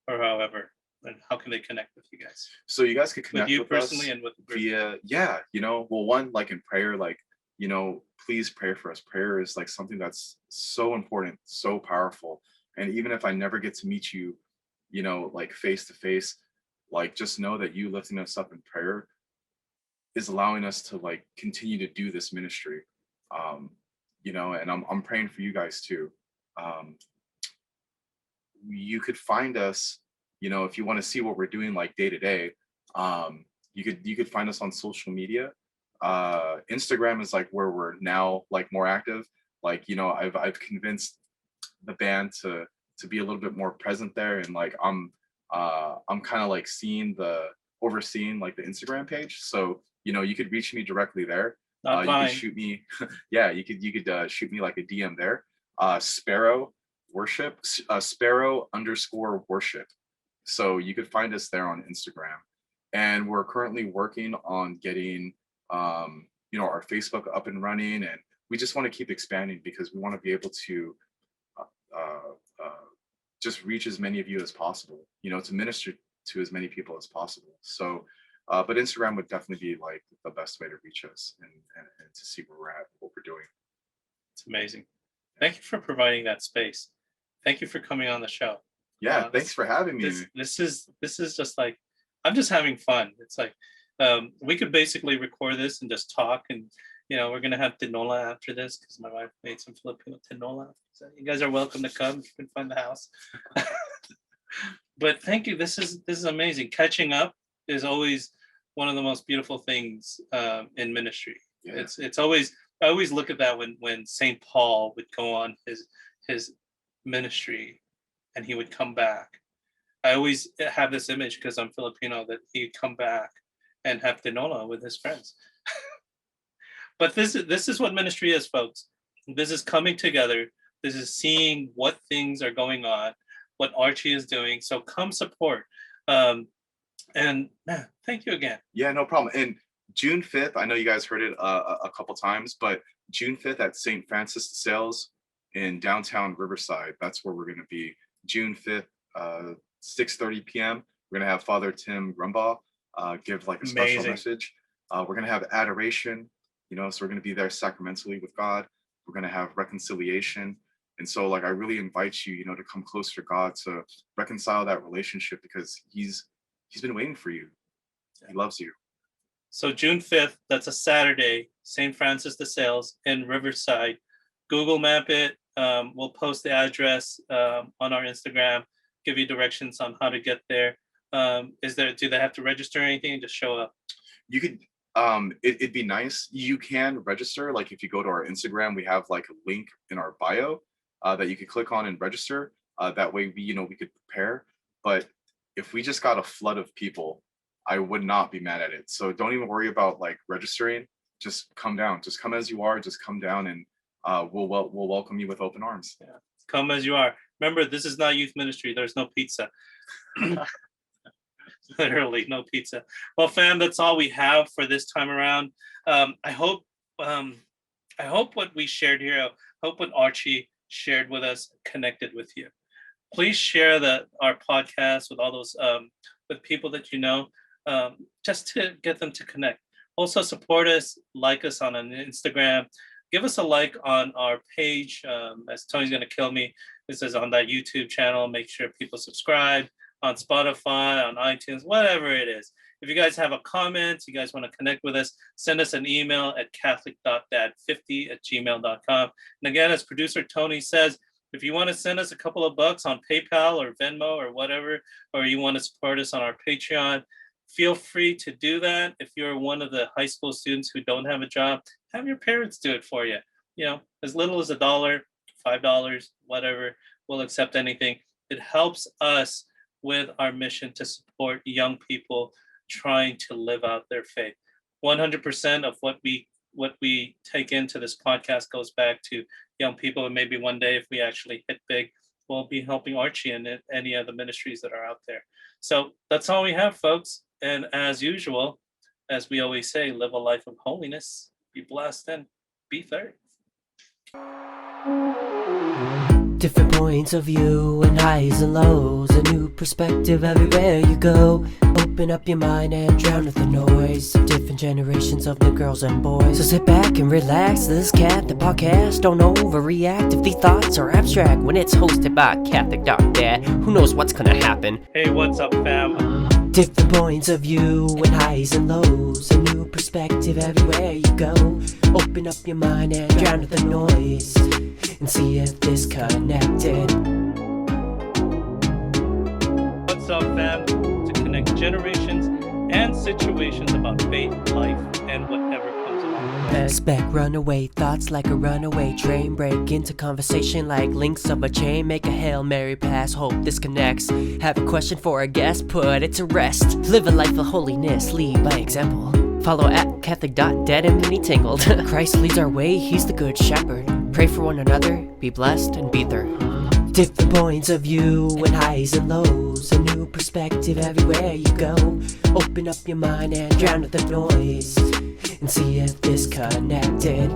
or however? And how can they connect with you guys? So you guys could connect with you with personally us and with the group. via, well, one, like in prayer, like, please pray for us. Prayer is like something that's so important, so powerful. And even if I never get to meet you, like face to face, like just know that you lifting us up in prayer is allowing us to like continue to do this ministry. And I'm praying for you guys too. You could find us, if you want to see what we're doing like day to day, you could find us on social media. Instagram is like where we're now like more active. Like, I've convinced the band to be a little bit more present there, and like I'm kind of like overseeing like the Instagram page. So, you could reach me directly there. You could shoot me, yeah, you could shoot me like a DM there. Sparrow worship, Sparrow_worship. So you could find us there on Instagram. And we're currently working on getting our Facebook up and running, and we just want to keep expanding because we want to be able to just reach as many of you as possible, to minister to as many people as possible. So but Instagram would definitely be like the best way to reach us and to see where we're at, what we're doing. It's amazing. Thank you for providing that space. Thank you for coming on the show. Yeah, thanks for having me. This is just like, I'm just having fun. It's like we could basically record this and just talk, and we're gonna have tinola after this because my wife made some Filipino tinola. So you guys are welcome to come if you can find the house. But thank you. This is amazing. Catching up is always one of the most beautiful things in ministry. Yeah. It's always, I always look at that when St. Paul would go on his ministry and he would come back. I always have this image because I'm Filipino that he'd come back and have tinola with his friends. But this is what ministry is, folks. This is coming together. This is seeing what things are going on, what Archie is doing. So come support. And man, thank you again. Yeah, no problem. And June 5th, I know you guys heard it a couple times, but June 5th at St. Francis de Sales in downtown Riverside. That's where we're going to be. June 5th, 6:30 p.m. We're going to have Father Tim Rumbaugh give like a special message. We're going to have adoration, so we're going to be there sacramentally with God. We're going to have reconciliation. And so like, I really invite you, to come closer to God, to reconcile that relationship, because he's been waiting for you. He loves you. So June 5th, that's a Saturday, St. Francis de Sales in Riverside. Google map it. We'll post the address on our Instagram, give you directions on how to get there. Do they have to register or anything and just show up? You could, it'd be nice. You can register. Like if you go to our Instagram, we have like a link in our bio that you could click on and register. That way we could prepare. But if we just got a flood of people, I would not be mad at it. So don't even worry about like registering. Just come down. Just come as you are. Just come down, and we'll welcome you with open arms. Yeah. Come as you are. Remember, this is not youth ministry. There's no pizza. Literally no pizza. Well, fam, that's all we have for this time around. I hope I hope what we shared here, I hope what Archie shared with us connected with you. Please share our podcast with all those with people that you know, just to get them to connect. Also support us, like us on an Instagram, give us a like on our page. As Tony's gonna kill me, this is on that YouTube channel. Make sure people subscribe on Spotify, on iTunes, whatever it is. If you guys have a comment, you guys want to connect with us, send us an email at catholic.dad50@gmail.com. And again, as producer Tony says, if you want to send us a couple of bucks on PayPal or Venmo or whatever, or you want to support us on our Patreon, feel free to do that. If you're one of the high school students who don't have a job, have your parents do it for you. You know, as little as $1, $5, whatever, we'll accept anything. It helps us with our mission to support young people trying to live out their faith. 100% of what we take into this podcast goes back to young people, and maybe one day if we actually hit big, we'll be helping Archie and any of the ministries that are out there. So that's all we have, folks. And as usual, as we always say, live a life of holiness, be blessed, and be third. Different points of view and highs and lows, a new perspective everywhere you go. Open up your mind and drown out the noise of different generations of new girls and boys. So sit back and relax, this Catholic podcast. Don't overreact if the thoughts are abstract. When it's hosted by Catholic Dad, who knows what's gonna happen? Hey, what's up, fam? Different points of view and highs and lows, a new perspective everywhere you go. Open up your mind and drown out the noise and see if this connected. What's up, fam? To connect generations and situations about faith, life, and whatever comes along. Expect runaway thoughts like a runaway train. Break into conversation like links of a chain. Make a Hail Mary pass, hope this connects. Have a question for a guest, put it to rest. Live a life of holiness, lead by example. Follow at Catholic.Dad and be tangled. Christ leads our way, he's the good shepherd. Pray for one another, be blessed, and be third. Different points of view and highs and lows, a new perspective everywhere you go. Open up your mind and drown out the noise and see if this connected.